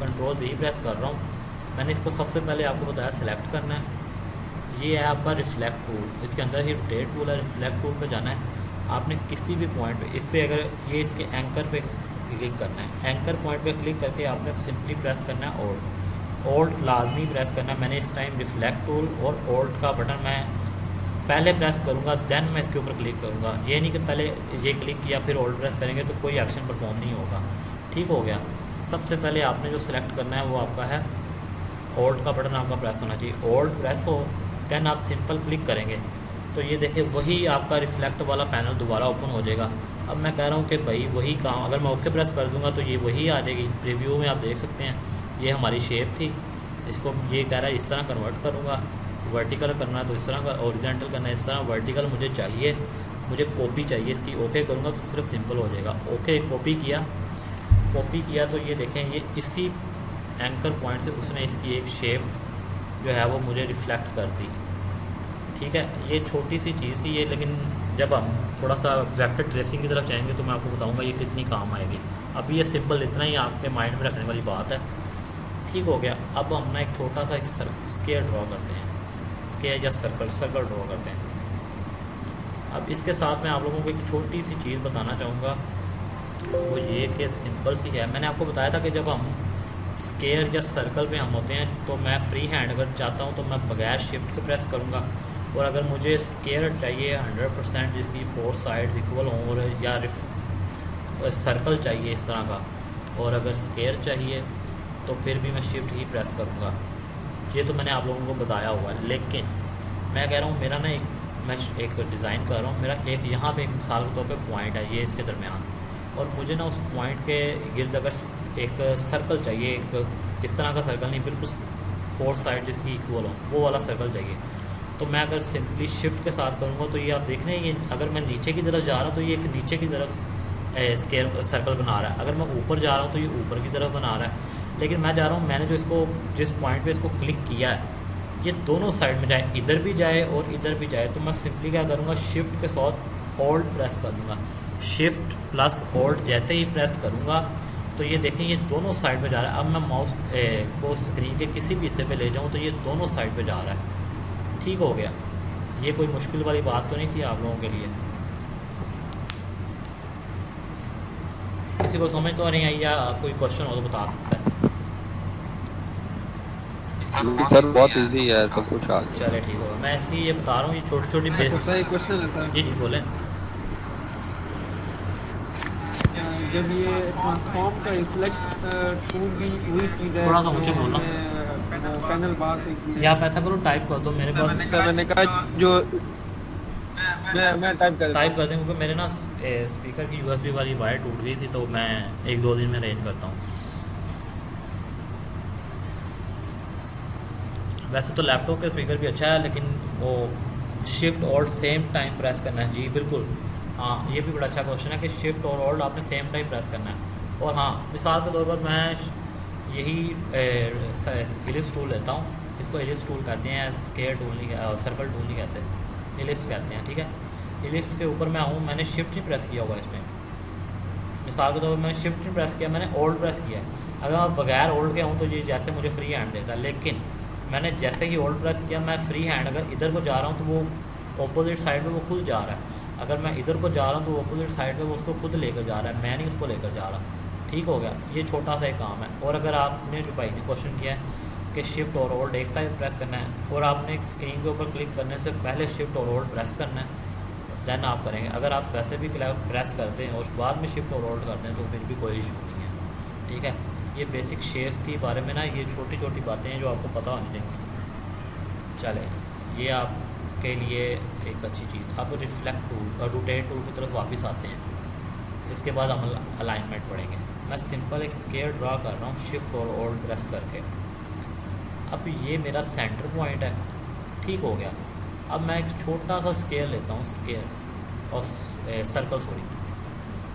कंट्रोल Z प्रेस कर रहा हूँ। मैंने इसको सबसे पहले आपको बताया सिलेक्ट करना है। ये है आपका रिफ्लेक्ट टूल, इसके अंदर ही रोटेट टूल है। रिफ्लेक्ट टूल पे जाना है आपने, किसी भी पॉइंट पे इस पर अगर ये इसके एंकर पे क्लिक करना है। एंकर पॉइंट पे क्लिक करके आपने सिंपली प्रेस करना है ऑल्ट लाजमी प्रेस करना है। मैंने इस टाइम रिफ्लेक्ट टूल और ऑल्ट का बटन मैं पहले प्रेस करूँगा, देन मैं इसके ऊपर क्लिक करूँगा। ये नहीं कि पहले ये क्लिक किया फिर ऑल्ट प्रेस करेंगे तो कोई एक्शन परफॉर्म नहीं होगा। ठीक हो गया। सबसे पहले आपने जो सिलेक्ट करना है वो आपका है ऑल्ट का बटन आपका प्रेस होना चाहिए। ऑल्ट प्रेस हो, देन आप सिंपल क्लिक करेंगे तो ये देखिए वही आपका रिफ्लेक्ट वाला पैनल दोबारा ओपन हो जाएगा। अब मैं कह रहा हूँ कि भाई वही काम, अगर मैं ओके प्रेस कर दूँगा तो ये वही आ जाएगी। प्रीव्यू में आप देख सकते हैं ये हमारी शेप थी, इसको ये कह रहा है इस तरह कन्वर्ट करूँगा। वर्टिकल करना है तो इस तरह का, हॉरिजॉन्टल करना है इस तरह। वर्टिकल मुझे चाहिए, मुझे कॉपी चाहिए इसकी। ओके करूँगा तो सिर्फ सिंपल हो जाएगा। ओके कॉपी किया तो ये देखें ये इसी एंकर पॉइंट से उसने इसकी एक शेप जो है वो मुझे रिफ्लेक्ट कर दी। ठीक है, ये छोटी सी चीज़ ही है, लेकिन जब हम थोड़ा सा वेक्टर ट्रेसिंग की तरफ जाएंगे तो मैं आपको बताऊंगा ये कितनी काम आएगी। अभी ये सिंपल इतना ही आपके माइंड में रखने वाली बात है। ठीक हो गया। अब हम ना एक छोटा सा एक स्केयर ड्रॉ करते हैं। स्केयर या सर्कल ड्रॉ करते हैं। अब इसके साथ मैं आप लोगों को एक छोटी सी चीज़ बताना चाहूँगा, वो ये कि सिंपल सी है। मैंने आपको बताया था कि जब हम स्केयर या सर्कल पे हम होते हैं तो मैं फ्री हैंड अगर चाहता हूँ तो मैं बगैर शिफ्ट के प्रेस करूँगा, और अगर मुझे स्केयर चाहिए 100% जिसकी 4 साइड्स इक्वल हों, और या सर्कल चाहिए इस तरह का, और अगर स्केयर चाहिए तो फिर भी मैं शिफ्ट ही प्रेस करूँगा। ये तो मैंने आप लोगों को बताया हुआ है। लेकिन मैं कह रहा हूँ मेरा ना मैं एक डिज़ाइन कर रहा हूँ, मेरा एक यहाँ पे एक मिसाल के तौर पे पॉइंट है ये इसके दरमियान, और मुझे ना उस पॉइंट के गिर्द अगर एक सर्कल चाहिए, एक इस तरह का सर्कल नहीं, बिल्कुल 4 साइड जिसकी इक्वल हो वो वाला सर्कल चाहिए। तो मैं अगर सिंपली शिफ्ट के साथ करूँगा तो ये आप देख रहे हैं, ये अगर मैं नीचे की तरफ जा रहा हूँ तो ये एक नीचे की तरफ स्केयर सर्कल बना रहा है, अगर मैं ऊपर जा रहा हूँ तो ये ऊपर की तरफ बना रहा है। लेकिन मैं जा रहा हूँ, मैंने जो इसको जिस पॉइंट पे इसको क्लिक किया है ये दोनों साइड में जाए, इधर भी जाए और इधर भी जाए, तो मैं सिंपली क्या करूँगा, शिफ्ट के साथ होल्ड प्रेस कर दूँगा। शिफ्ट प्लस होल्ड जैसे ही प्रेस करूँगा तो ये देखें ये दोनों साइड पे जा रहा है। अब मैं माउस को स्क्रीन के किसी भी हिस्से पे ले जाऊँ तो ये दोनों साइड पे जा रहा है। ठीक हो गया, ये कोई मुश्किल वाली बात तो नहीं थी आप लोगों के लिए। किसी को समझ तो नहीं आई या कोई क्वेश्चन हो तो बता सकता है। सर बहुत इजी है सब कुछ। चले ठीक होगा, मैं इसलिए ये बता रहा हूँ, ये छोटी छोटी क्वेश्चन है सर। जी बोलें। जब ये ट्रांसफॉर्म का रिफ्लेक्ट टूल भी वही चीज़ है, थोड़ा सा ऊंचे बोलना। पैनल बार से या आप ऐसा करो टाइप कर दो मेरे पास। मैंने कहा जो मैं टाइप कर दें, क्योंकि मेरे ना स्पीकर की USB वाली वायर टूट गई थी, तो मैं 1-2 दिन में अरेंज करता हूँ। वैसे तो लैपटॉप के स्पीकर भी अच्छा है, लेकिन वो शिफ्ट और सेम टाइम प्रेस करना है। जी बिल्कुल, हाँ ये भी बड़ा अच्छा क्वेश्चन है कि शिफ्ट और होल्ड आपने सेम टाइम प्रेस करना है। और हाँ, मिसाल के तौर पर मैं यही एलिप्स टूल लेता हूँ, इसको एलिप्स टूल कहते हैं, स्केयर टूल नहीं, सर्कल टूल नहीं कहते, एलिप्स कहते हैं। ठीक है, एलिप्स के ऊपर मैं आऊँ, मैंने शिफ्ट नहीं प्रेस किया हुआ इस टाइम। मिसाल के तौर पर मैंने शिफ्ट नहीं प्रेस किया, मैंने होल्ड प्रेस किया है। अगर मैं बगैर होल्ड के हूँ तो ये जैसे मुझे फ्री हैंड देता, लेकिन मैंने जैसे ही होल्ड प्रेस किया, मैं फ्री हैंड अगर इधर को जा रहा हूँ तो वो ऑपोजिट साइड में वो खुद जा रहा है, अगर मैं इधर को जा रहा हूँ तो ऑपोजिट साइड में वो उसको खुद लेकर जा रहा है, मैं नहीं उसको लेकर जा रहा। ठीक हो गया, ये छोटा सा एक काम है। और अगर आपने जो भाई ने क्वेश्चन किया है कि शिफ्ट और होल्ड एक साइड प्रेस करना है, और आपने स्क्रीन के ऊपर क्लिक करने से पहले शिफ्ट और होल्ड प्रेस करना है, देन आप करेंगे। अगर आप वैसे भी प्रेस करते हैं और बाद में शिफ्ट और होल्ड करते हैं तो फिर भी कोई इशू नहीं है। ठीक है, ये बेसिक शेप्स के बारे में ना ये छोटी छोटी बातें हैं जो आपको पता होनी चाहिए। चले, ये आपके लिए एक अच्छी चीज़। अब रिफ्लेक्ट टूल और रोटेट टूल की तरफ वापस आते हैं, इसके बाद हम अलाइनमेंट पढ़ेंगे। मैं सिंपल एक स्केयर ड्रा कर रहा हूँ शिफ्ट और होल्ड प्रेस करके। अब ये मेरा सेंटर पॉइंट है। ठीक हो गया, अब मैं एक छोटा सा स्केयर लेता हूँ, स्केयर और सर्कल सॉरी।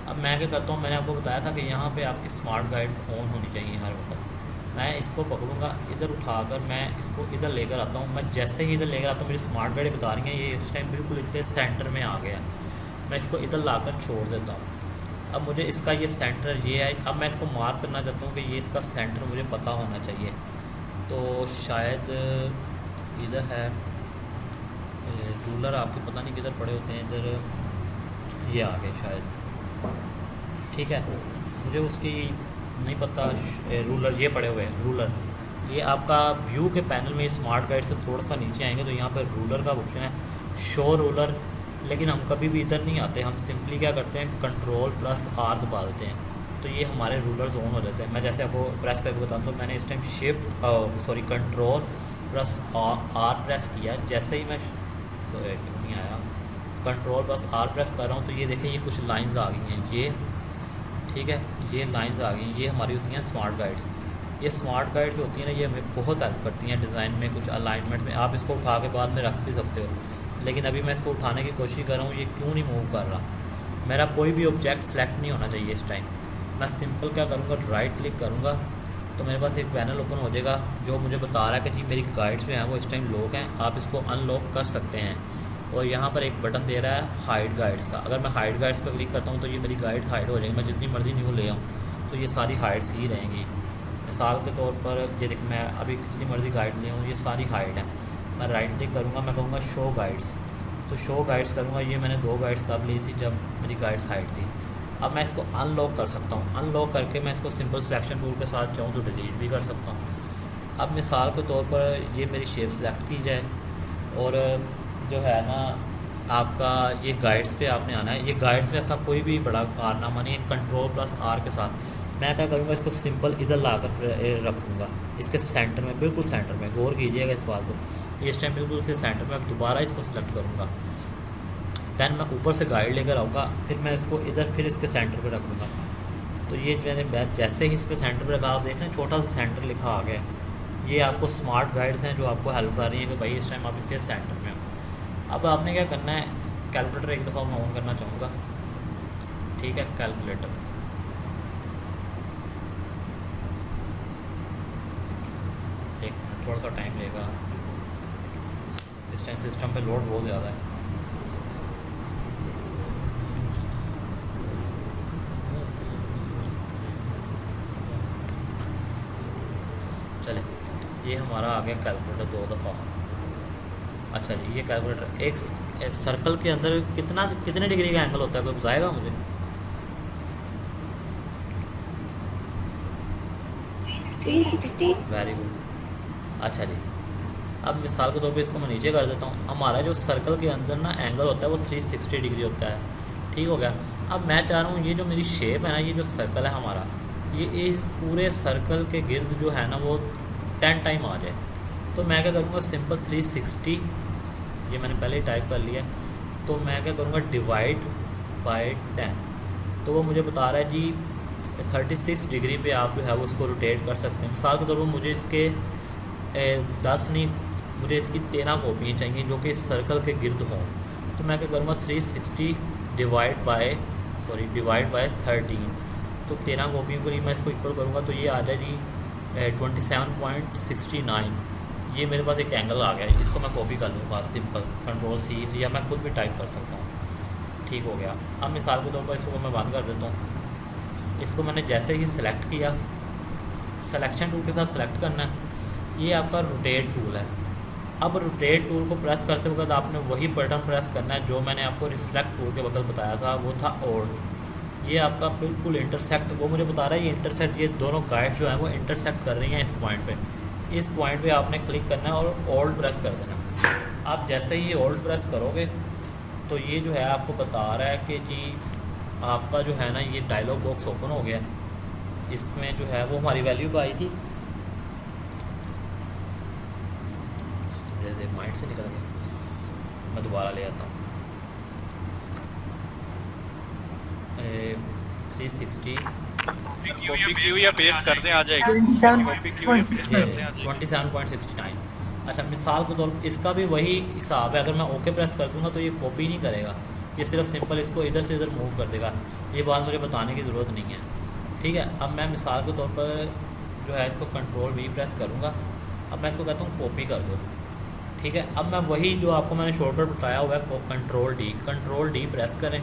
अब मैं क्या करता हूँ, मैंने आपको बताया था कि यहाँ पे आपकी स्मार्ट गाइड ऑन होनी चाहिए हर वक्त। मैं इसको पकड़ूंगा, इधर उठाकर मैं इसको इधर लेकर आता हूँ। मैं जैसे ही इधर लेकर आता हूँ, मेरी स्मार्ट गाइड बता रही है ये इस टाइम बिल्कुल इसके सेंटर में आ गया। मैं इसको इधर लाकर छोड़ देता हूँ। अब मुझे इसका ये सेंटर ये है। अब मैं इसको मार्क करना चाहता हूँ कि ये इसका सेंटर मुझे पता होना चाहिए। तो शायद इधर है रूलर, आपके पता नहीं किधर पड़े होते हैं, इधर ये आ गए शायद। ठीक है, मुझे उसकी नहीं पता। रूलर ये पड़े हुए हैं, रूलर ये आपका व्यू के पैनल में स्मार्ट गाइड से थोड़ा सा नीचे आएंगे तो यहाँ पर रूलर का ऑप्शन है, शो रूलर। लेकिन हम कभी भी इधर नहीं आते, हम सिंपली क्या करते हैं कंट्रोल प्लस R दबा देते हैं तो ये हमारे रूलर्स ऑन हो जाते हैं। मैं जैसे आपको प्रेस करके बताता हूँ, मैंने इस time control plus R press किया। जैसे ही मैं क्यों नहीं आया, कंट्रोल प्लस R प्रेस कर रहा हूँ तो ये देखें ये कुछ लाइंस आ गई हैं, ये ठीक है, ये लाइंस आ गई, ये हमारी होती हैं स्मार्ट गाइड्स। ये स्मार्ट गाइड जो होती है ना, ये हमें बहुत हेल्प करती हैं डिज़ाइन में, कुछ अलाइनमेंट में। आप इसको उठा के बाद में रख भी सकते हो, लेकिन अभी मैं इसको उठाने की कोशिश कर रहा हूँ, ये क्यों नहीं मूव कर रहा। मेरा कोई भी ऑब्जेक्ट सेलेक्ट नहीं होना चाहिए इस टाइम। मैं सिंपल क्या करूँगा, राइट क्लिक करूँगा तो मेरे पास एक पैनल ओपन हो जाएगा जो मुझे बता रहा है कि जी मेरी गाइड्स जो हैं वो इस टाइम लॉक हैं, आप इसको अनलॉक कर सकते हैं। और यहाँ पर एक बटन दे रहा है हाइड गाइड्स का। अगर मैं हाइड गाइड्स पर क्लिक करता हूँ तो ये मेरी गाइड हाइड हो जाएगी। मैं जितनी मर्ज़ी न्यू ले आऊँ तो ये सारी हाइड्स ही रहेंगी। मिसाल के तौर पर ये देख, मैं अभी कितनी मर्ज़ी गाइड ले आऊँ ये सारी हाइड है। मैं राइट क्लिक करूँगा, मैं कहूँगा शो गाइड्स, तो शो गाइड्स करूँगा। ये मैंने 2 गाइड्स तब ली थी जब मेरी गाइड्स हाइट थी। अब मैं इसको अनलॉक कर सकता हूँ, अनलॉक करके मैं इसको सिंपल सिलेक्शन टूल के साथ चाहूँ तो डिलीट भी कर सकता हूँ। अब मिसाल के तौर पर ये मेरी शेप सेलेक्ट की जाए और जो है ना आपका ये गाइड्स पे आपने आना है। ये गाइड्स में ऐसा कोई भी बड़ा कारनामा नहीं है। Ctrl+R के साथ मैं क्या करूँगा, इसको सिंपल इधर ला कर रख दूँगा, इसके सेंटर में, बिल्कुल सेंटर में। गौर कीजिएगा इस बात को, इस टाइम बिल्कुल इसके सेंटर में। अब दोबारा इसको सिलेक्ट करूँगा, दैन मैं ऊपर से गाइड लेकर आऊँगा, फिर मैं इसको इधर फिर इसके सेंटर पे रख दूँगा। तो ये मैंने जैसे ही इस पर सेंटर पे रखा, आप देख रहे हैं छोटा सा सेंटर लिखा आ गया। ये आपको स्मार्ट गाइड्स हैं जो आपको हेल्प कर रही हैं कि भाई इस टाइम आप इसके सेंटर में हो। अब आपने क्या करना है, कैलकुलेटर एक दफ़ा मैं ऑन करना चाहूँगा, ठीक है। कैलकुलेटर एक थोड़ा सा टाइम लेगा, इस टाइम सिस्टम पे लोड बहुत ज़्यादा है। चले, ये हमारा आ गया कैलकुलेटर 2 दफ़ा। अच्छा जी, ये कैलकुलेटर एक सर्कल के अंदर कितने डिग्री का एंगल होता है, कोई बताएगा मुझे? 360। Very good. अच्छा जी, अब मिसाल के तौर पे इसको मैं नीचे कर देता हूँ। हमारा जो सर्कल के अंदर ना एंगल होता है वो 360 डिग्री होता है, ठीक हो गया। अब मैं चाह रहा हूँ ये जो मेरी शेप है ना, ये जो सर्कल है हमारा, ये इस पूरे सर्कल के गिर्द जो है ना वो 10 टाइम आ जाए। तो मैं क्या करूँगा, सिंपल 360, ये मैंने पहले ही टाइप कर लिया। तो मैं क्या करूँगा, डिवाइड बाय 10। तो वो मुझे बता रहा है जी 36 डिग्री पे आप जो है वो उसको रोटेट कर सकते हैं। मिसाल के तौर पर मुझे इसके 10 नहीं, मुझे इसकी 13 कॉपियाँ चाहिए जो कि इस सर्कल के गिर्द हों। तो मैं क्या करूँगा, 360 डिवाइड बाय 13। तो 13 कॉपियों के लिए मैं इसको इक्वल करूँगा तो ये आ जाए जी 27.69। ये मेरे पास एक एंगल आ गया है, इसको मैं कॉपी कर लूँगा सिंपल Ctrl+C, या मैं खुद भी टाइप कर सकता हूँ, ठीक हो गया। अब मिसाल के तौर पर इसको मैं बंद कर देता हूँ। इसको मैंने जैसे ही सिलेक्ट किया, सिलेक्शन टूल के साथ सिलेक्ट करना है, ये आपका रोटेट टूल है। अब रोटेट टूल को प्रेस करते वक्त आपने वही बटन प्रेस करना है जो मैंने आपको रिफ्लेक्ट टूल के वक्त बताया था, वो था ऑल्ट। ये आपका बिल्कुल इंटरसेक्ट, वो मुझे बता रहा है ये इंटरसेक्ट, ये दोनों गाइड जो है वो इंटरसेक्ट कर रही हैं इस पॉइंट पे। इस पॉइंट पे आपने क्लिक करना है और ऑल्ट प्रेस कर देना। आप जैसे ही ऑल्ट प्रेस करोगे तो ये जो है आपको बता रहा है कि जी आपका जो है ना ये डायलॉग बॉक्स ओपन हो गया। इसमें जो है वो हमारी वैल्यू पर आई थी, जैसे माइंड से निकल गया, मैं दोबारा ले आता हूँ। 360 कॉपी की हुई या पेस्ट कर दें, आ जाएगा 27.69। अच्छा, मिसाल के तौर पर इसका भी वही हिसाब है। अगर मैं ओके प्रेस कर दूंगा तो ये कॉपी नहीं करेगा, ये सिर्फ सिंपल इसको इधर से इधर मूव कर देगा। ये बात मुझे बताने की ज़रूरत नहीं है, ठीक है। अब मैं मिसाल के तौर पर जो है इसको Ctrl+V प्रेस करूँगा। अब मैं इसको कहता हूँ कॉपी कर दो, ठीक है। अब मैं वही जो आपको मैंने शॉर्टकट बताया हुआ है Ctrl+D प्रेस करें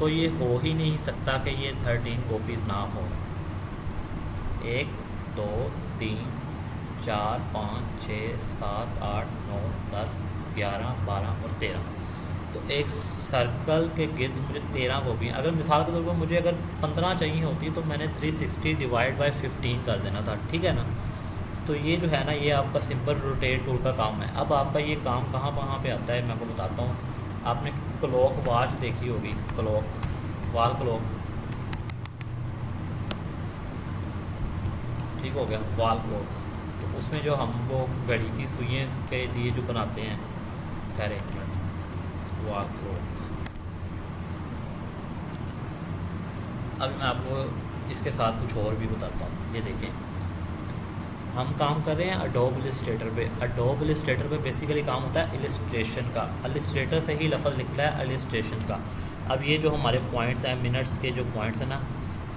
तो ये हो ही नहीं सकता कि ये 13 कॉपीज़ ना हो। 1 2 3 4 5 6 7 8 9 10 11 12 और 13। तो एक सर्कल के गिर्द मुझे 13 कॉपी। अगर मिसाल के तौर पर मुझे अगर 15 चाहिए होती तो मैंने 360 डिवाइड बाय 15 कर देना था, ठीक है ना। तो ये जो है ना ये आपका सिंपल रोटेट टूल का काम है। अब आपका ये काम कहाँ पे आता है मैं आपको बताता हूँ। आपने क्लॉक वॉच देखी होगी, क्लॉक वॉल क्लॉक, ठीक हो गया, वॉल क्लॉक। तो उसमें जो हम वो घड़ी की सुइयों के लिए जो बनाते हैं, ठहरे एक मिनट, वॉल क्लॉक। अब मैं आपको इसके साथ कुछ और भी बताता हूँ। ये देखें, हम काम कर रहे हैं अडोब इलस्ट्रेटर पे। अडोब इलस्ट्रेटर पे बेसिकली काम होता है इलस्ट्रेशन का। इलस्ट्रेटर से ही लफ्ज़ निकला है इलस्ट्रेशन का। अब ये जो हमारे पॉइंट्स हैं, मिनट्स के जो पॉइंट्स हैं ना,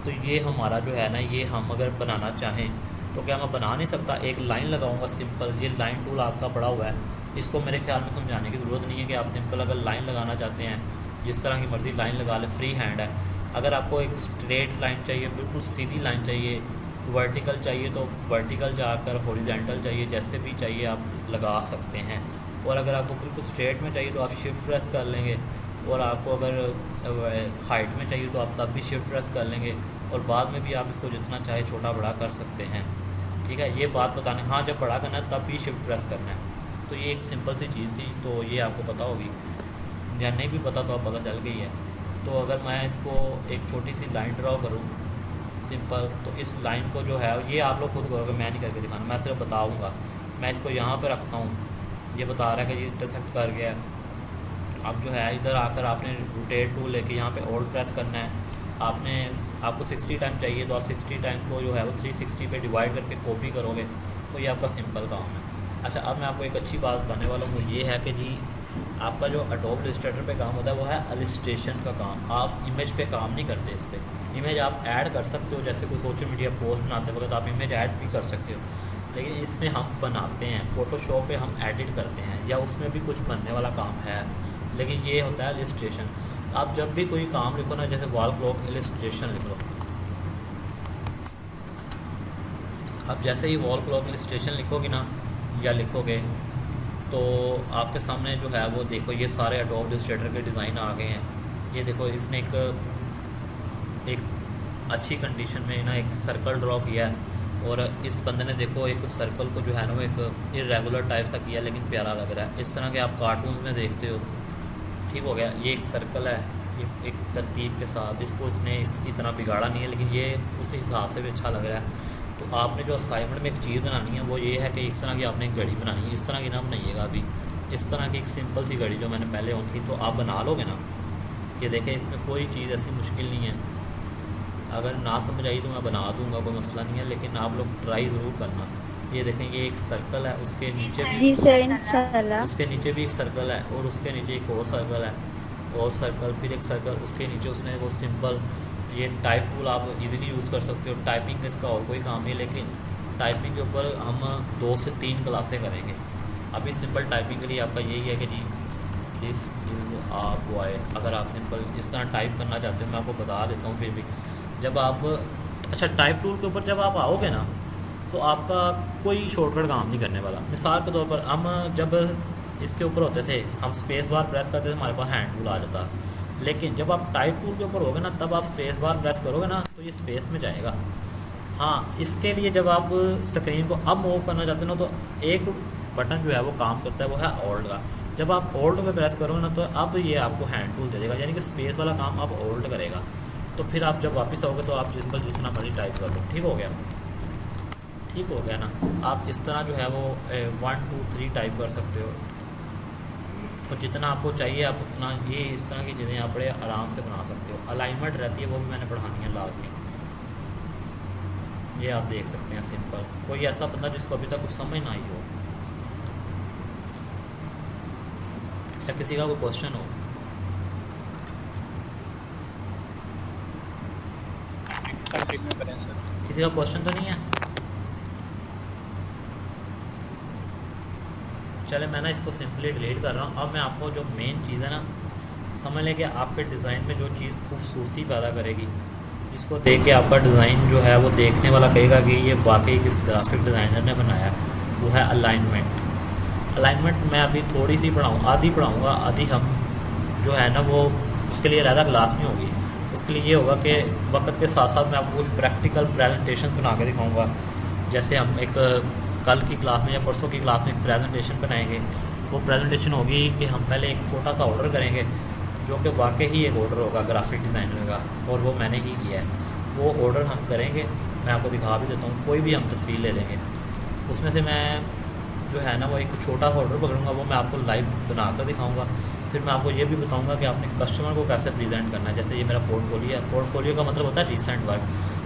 तो ये हमारा जो है ना ये हम अगर बनाना चाहें तो क्या मैं बना नहीं सकता। एक लाइन लगाऊंगा सिंपल, ये लाइन टूल आपका पड़ा हुआ है, इसको मेरे ख्याल में समझाने की ज़रूरत नहीं है कि आप सिंपल अगर लाइन लगाना चाहते हैं जिस तरह की मर्ज़ी लाइन लगा ले, फ्री हैंड है। अगर आपको एक स्ट्रेट लाइन चाहिए, बिल्कुल सीधी लाइन चाहिए, वर्टिकल चाहिए तो वर्टिकल जाकर, हॉरिजेंटल चाहिए, जैसे भी चाहिए आप लगा सकते हैं। और अगर आपको बिल्कुल स्ट्रेट में चाहिए तो आप शिफ्ट प्रेस कर लेंगे, और आपको अगर हाइट में चाहिए तो आप तब भी शिफ्ट प्रेस कर लेंगे, और बाद में भी आप इसको जितना चाहे छोटा बड़ा कर सकते हैं। ठीक है, ये बात बताने, हाँ जब बड़ा करना है तब भी शिफ्ट प्रेस करना है। तो ये एक सिंपल सी चीज़ थी, तो ये आपको पता होगी, या नहीं भी पता तो आप पता चल गई है। तो अगर मैं इसको एक छोटी सी लाइन ड्रॉ करूँ सिंपल, तो इस लाइन को जो है ये आप लोग खुद करोगे, मैं नहीं करके दिखाना, मैं सिर्फ बताऊँगा। मैं इसको यहाँ पर रखता हूँ, ये बता रहा है कि ये इंटरसेक्ट कर गया है। अब जो है इधर आकर आपने रोटेट टूल लेके यहाँ पे होल्ड प्रेस करना है। आपको 60 टाइम चाहिए तो आप 60 टाइम को जो है वो 360 पे डिवाइड करके कॉपी करोगे, तो ये आपका सिंपल काम है। अच्छा, अब मैं आपको एक अच्छी बात बताने वाला हूँ, ये है कि जी आपका जो एडोब इलस्ट्रेटर पे काम होता है वो है इलस्ट्रेशन का काम। आप इमेज पे काम नहीं करते, इस पर इमेज आप ऐड कर सकते हो, जैसे कोई सोशल मीडिया पोस्ट बनाते वक्त आप इमेज ऐड भी कर सकते हो, लेकिन इसमें हम बनाते हैं, फ़ोटोशॉप पे हम एडिट करते हैं, या उसमें भी कुछ बनने वाला काम है, लेकिन ये होता है इलस्ट्रेशन। आप जब भी कोई काम लिखो ना, जैसे वॉल क्लॉक इलस्ट्रेशन लिख लो, अब जैसे ही वॉल क्लॉक इलस्ट्रेशन लिखोगे ना, या लिखोगे तो आपके सामने जो है वो देखो ये सारे एडोब इलस्ट्रेटर के डिज़ाइन आ गए हैं। ये देखो इसने एक अच्छी कंडीशन में ना एक सर्कल ड्रॉ किया है, और इस बंदे ने देखो एक सर्कल को जो है ना वो एक इरेगुलर टाइप सा किया, लेकिन प्यारा लग रहा है। इस तरह के आप कार्टून में देखते हो, ठीक हो गया। ये एक सर्कल है, ये एक तरतीब के साथ, इसको इसने इसकी तरह बिगाड़ा नहीं है, लेकिन ये उसी हिसाब से भी अच्छा लग रहा है। तो आपने जो असाइनमेंट में एक चीज़ बनानी है वो ये है कि इस तरह की आपने एक घड़ी बनानी है, इस तरह की ना बनाइएगा। अभी इस तरह की एक सिंपल सी घड़ी जो मैंने पहले ऑन की, तो आप बना लोगे ना, ये देखें इसमें कोई चीज़ ऐसी मुश्किल नहीं है। अगर ना समझ आई तो मैं बना दूंगा, कोई मसला नहीं है, लेकिन आप लोग ट्राई ज़रूर करना। ये देखें ये एक सर्कल है, उसके नीचे भी जी सर इंशाल्लाह। उसके नीचे भी एक सर्कल है, और उसके नीचे एक और सर्कल है, और सर्कल, फिर एक सर्कल, उसके नीचे उसने वो सिंपल। ये टाइप टूल आप इजीली यूज़ कर सकते हो। टाइपिंग का इसका और कोई काम नहीं, लेकिन टाइपिंग के ऊपर हम 2 से 3 क्लासें करेंगे। अभी सिंपल टाइपिंग के लिए आपका यही है कि जी दिस इज़ आ बॉय। अगर आप सिंपल इस तरह टाइप करना चाहते हो, मैं आपको बता देता हूँ। फिर भी जब आप अच्छा टाइप टूल के ऊपर जब आप आओगे ना, तो आपका कोई शॉर्टकट काम नहीं करने वाला। मिसाल के तौर पर हम जब इसके ऊपर होते थे, हम स्पेस बार प्रेस करते थे, हमारे पास हैंड टूल आ जाता। लेकिन जब आप टाइप टूल के ऊपर होगे ना, तब आप स्पेस बार प्रेस करोगे ना, तो ये स्पेस में जाएगा। हाँ, इसके लिए जब आप स्क्रीन को अब मूव करना चाहते हो ना, तो एक बटन जो है वो काम करता है, वो है ओल्ड का। जब आप ओल्ड पे प्रेस करोगे ना, तो अब ये आपको हैंड टूल दे देगा, यानी कि स्पेस वाला काम आप ओल्ड करेगा। तो फिर आप जब वापस आओगे तो आप सिंपल जितना मर्जी टाइप कर लो। ठीक हो गया, ठीक हो गया ना। आप इस तरह जो है वो 1 2 3 टाइप कर सकते हो, और जितना आपको चाहिए आप उतना ये इस तरह की चीज़ें आप बड़े आराम से बना सकते हो। अलाइनमेंट रहती है, वो भी मैंने पढ़ानी है लास्ट में। ये आप देख सकते हैं सिंपल। कोई ऐसा बंदा जिसको अभी तक कुछ समझ ना आई हो, या किसी का कोई क्वेश्चन हो? कंटिन्यू करें सर। किसी का क्वेश्चन तो नहीं है? चले मैं ना इसको सिंपली डिलीट कर रहा हूँ। अब मैं आपको जो मेन चीज़ है ना, समझ लें कि आपके डिज़ाइन में जो चीज़ खूबसूरती पैदा करेगी, इसको देख के आपका डिज़ाइन जो है वो देखने वाला कहेगा कि ये वाकई किस ग्राफिक डिज़ाइनर ने बनाया, वो है अलाइनमेंट। अलाइनमेंट मैं अभी थोड़ी सी पढ़ाऊँ, आधी पढ़ाऊँगा, आधी हम जो है ना वो उसके लिए ज़्यादा क्लास नहीं होगी। उसके लिए ये होगा कि वक्त के साथ साथ मैं आपको कुछ प्रैक्टिकल प्रेजेंटेशन बना के दिखाऊँगा। जैसे हम एक कल की क्लास में या परसों की क्लास में एक प्रेजेंटेशन बनाएंगे। वो प्रेजेंटेशन होगी कि हम पहले एक छोटा सा ऑर्डर करेंगे, जो कि वाकई ही एक ऑर्डर होगा ग्राफिक डिज़ाइनर का, और वो मैंने ही किया है। वो ऑर्डर हम करेंगे, मैं आपको दिखा भी देता हूँ। कोई भी हम तस्वीर ले लेंगे, उसमें से मैं जो है ना वो एक छोटा सा ऑर्डर पकड़ूंगा, वो मैं आपको लाइव बना कर दिखाऊँगा। फिर मैं आपको ये भी बताऊँगा कि आपने कस्टमर को कैसे प्रेजेंट करना है। जैसे ये मेरा पोर्टफोलियो है, पोर्टफोलियो का मतलब होता है रिसेंट वर्क।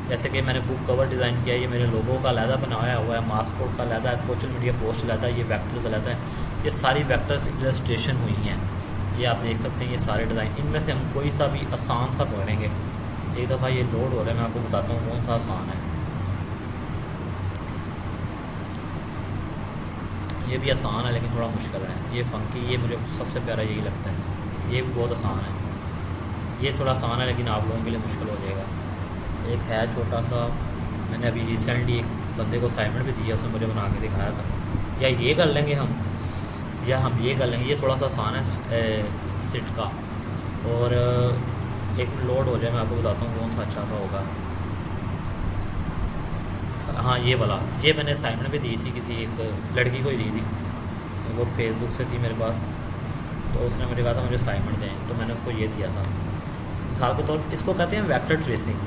जैसे कि मैंने बुक कवर डिज़ाइन किया, ये मेरे लोगों का अलहदा बनाया हुआ है, मास्कोट का अलहदा है, सोशल मीडिया पोस्ट अलहदा है, ये वेक्टर्स अलहदा है। ये सारी वेक्टर्स इलस्ट्रेशन हुई हैं, ये आप देख सकते हैं। ये सारे डिज़ाइन, इनमें से हम कोई सा भी आसान सा पकड़ेंगे। एक दफ़ा ये लोड हो रहा है, मैं आपको बताता हूँ कौन सा आसान है। ये भी आसान है लेकिन थोड़ा मुश्किल है। ये फंकी, ये मुझे सबसे प्यारा यही लगता है, ये भी बहुत आसान है। ये थोड़ा आसान है लेकिन आप लोगों के लिए मुश्किल हो जाएगा। एक है छोटा सा मैंने अभी रिसेंटली एक बंदे को असाइनमेंट भी दिया, उसने मुझे बना के दिखाया था। या ये कर लेंगे हम, या हम ये कर लेंगे, ये थोड़ा सा आसान है सिट का। और एक मिनट लोड हो जाए, मैं आपको बताता हूँ कौन सा अच्छा सा होगा। हाँ ये वाला, ये मैंने असाइनमेंट भी दी थी, किसी एक लड़की को ही दी थी, वो फेसबुक से थी मेरे पास, तो उसने मुझे कहा था मुझे असाइनमेंट दें, तो मैंने उसको ये दिया था। मिसाल के तौर इसको कहते हैं वेक्टर ट्रेसिंग।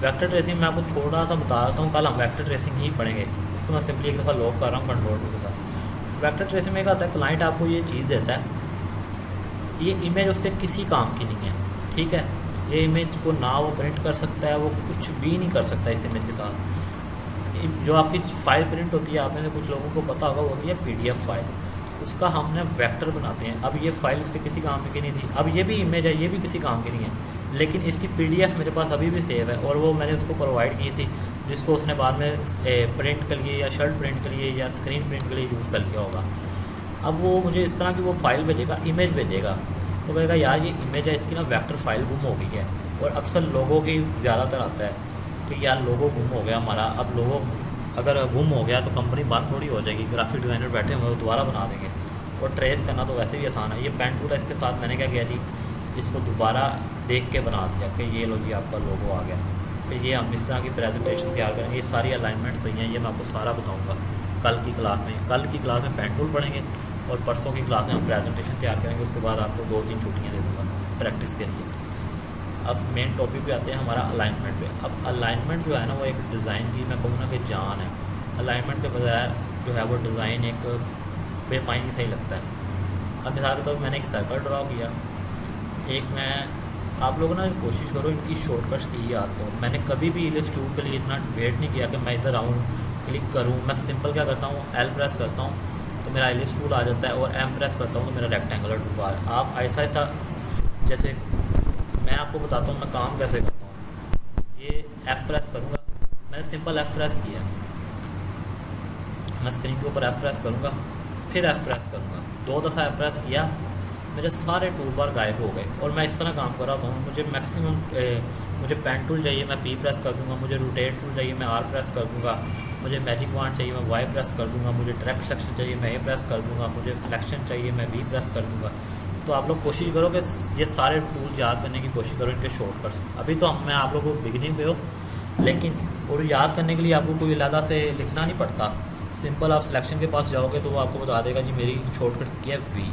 वेक्टर ट्रेसिंग मैं आपको थोड़ा सा बता देता हूँ, कल हम वेक्टर ट्रेसिंग ही पढ़ेंगे। इसको मैं सिंपली एक दफ़ा लॉक कर रहा हूँ कंट्रोल के साथ। वेक्टर ट्रेसिंग में क्या होता है, क्लाइंट आपको ये चीज़ देता है, ये इमेज उसके किसी काम की नहीं है, ठीक है। ये इमेज को ना वो प्रिंट कर सकता है, वो कुछ भी नहीं कर सकता इस इमेज के साथ। जो आपकी फ़ाइल प्रिंट होती है, आप में से कुछ लोगों को पता होगा, वो होती है PDF फाइल, उसका हमने वेक्टर बनाते हैं। अब ये फ़ाइल उसके किसी काम की नहीं थी, अब ये भी इमेज है, ये भी किसी काम की नहीं है, लेकिन इसकी PDF मेरे पास अभी भी सेव है, और वो मैंने उसको प्रोवाइड की थी, जिसको उसने बाद में प्रिंट के लिए या शर्ट प्रिंट के लिए या स्क्रीन प्रिंट के लिए यूज़ कर लिया होगा। अब वो मुझे इस तरह की वो फ़ाइल भेजेगा, इमेज भेजेगा, तो कहेगा यार ये इमेज है, इसकी ना वेक्टर फाइल गुम हो गई है। और अक्सर लोगों की ज़्यादातर आता है कि यार लोगो गुम हो गया हमारा। अब लोगो अगर गुम हो गया तो कंपनी बंद थोड़ी हो जाएगी, ग्राफिक डिज़ाइनर बैठे हुए वो दोबारा बना देंगे, और ट्रेस करना तो वैसे भी आसान है। ये पेन टूल है, इसके साथ मैंने क्या किया जी, इसको दोबारा देख के बना दिया कि ये लो जी आपका लोगो आ गया। फिर ये हम इस तरह की प्रेजेंटेशन तैयार करेंगे। ये सारी अलाइनमेंट्स हुई हैं, ये मैं आपको सारा बताऊँगा कल की क्लास में। कल की क्लास में पेन टूल पढ़ेंगे, और परसों की क्लास में हम प्रेजेंटेशन तैयार करेंगे। उसके बाद आपको 2-3 छुट्टियाँ दे दूँगा प्रैक्टिस के लिए। अब मेन टॉपिक पे आते हैं हमारा अलाइनमेंट पे। अब अलाइनमेंट जो है ना, वो एक डिज़ाइन की मैं कहूँ ना कि जान है। अलाइनमेंट के बजाय जो है वो डिज़ाइन एक बेमायनी सही लगता है। अब मिसाल के तौर पर मैंने एक सर्कल ड्रा किया, एक मैं आप लोगों ना कोशिश करो इनकी शॉर्टकट्स की याद करो। मैंने कभी भी इलिप्स टूल के लिए इतना वेट नहीं किया कि मैं इधर आऊँ, क्लिक करूँ। मैं सिंपल क्या करता हूँ, L प्रेस करता हूँ तो मेरा इलिप्स टूल आ जाता है, और M प्रेस करता हूँ तो मेरा रेक्टेंगुलर टूल आ जाता है। आप ऐसा ऐसा, जैसे मैं आपको बताता हूँ मैं काम कैसे करता हूँ। ये F प्रेस करूँगा, मैंने सिंपल F प्रेस किया, मैं स्क्रीन के ऊपर F प्रेस करूँगा, फिर F प्रेस करूँगा, 2 दफ़ा F प्रेस किया, मेरे सारे टूल बार गायब हो गए। और मैं इस तरह काम कर रहा हूँ। मुझे मैक्सिमम मुझे पेन टूल चाहिए, मैं P प्रेस कर दूँगा। मुझे रोटेट टूल चाहिए, मैं R प्रेस कर दूँगा। मुझे मैजिक वांड चाहिए, मैं Y प्रेस कर दूँगा। मुझे डायरेक्ट सेलेक्शन चाहिए, मैं A प्रेस कर दूँगा। मुझे सिलेक्शन चाहिए, मैं V प्रेस कर दूँगा। तो आप लोग कोशिश करो कि ये सारे टूल याद करने की कोशिश करो, इनके शॉर्टकट्स। अभी तो मैं आप लोगों को बिगिनिंग पे हो, लेकिन और याद करने के लिए आपको कोई अलग से लिखना नहीं पड़ता। सिंपल आप सिलेक्शन के पास जाओगे तो वो आपको बता देगा जी मेरी शॉर्टकट क्या है V,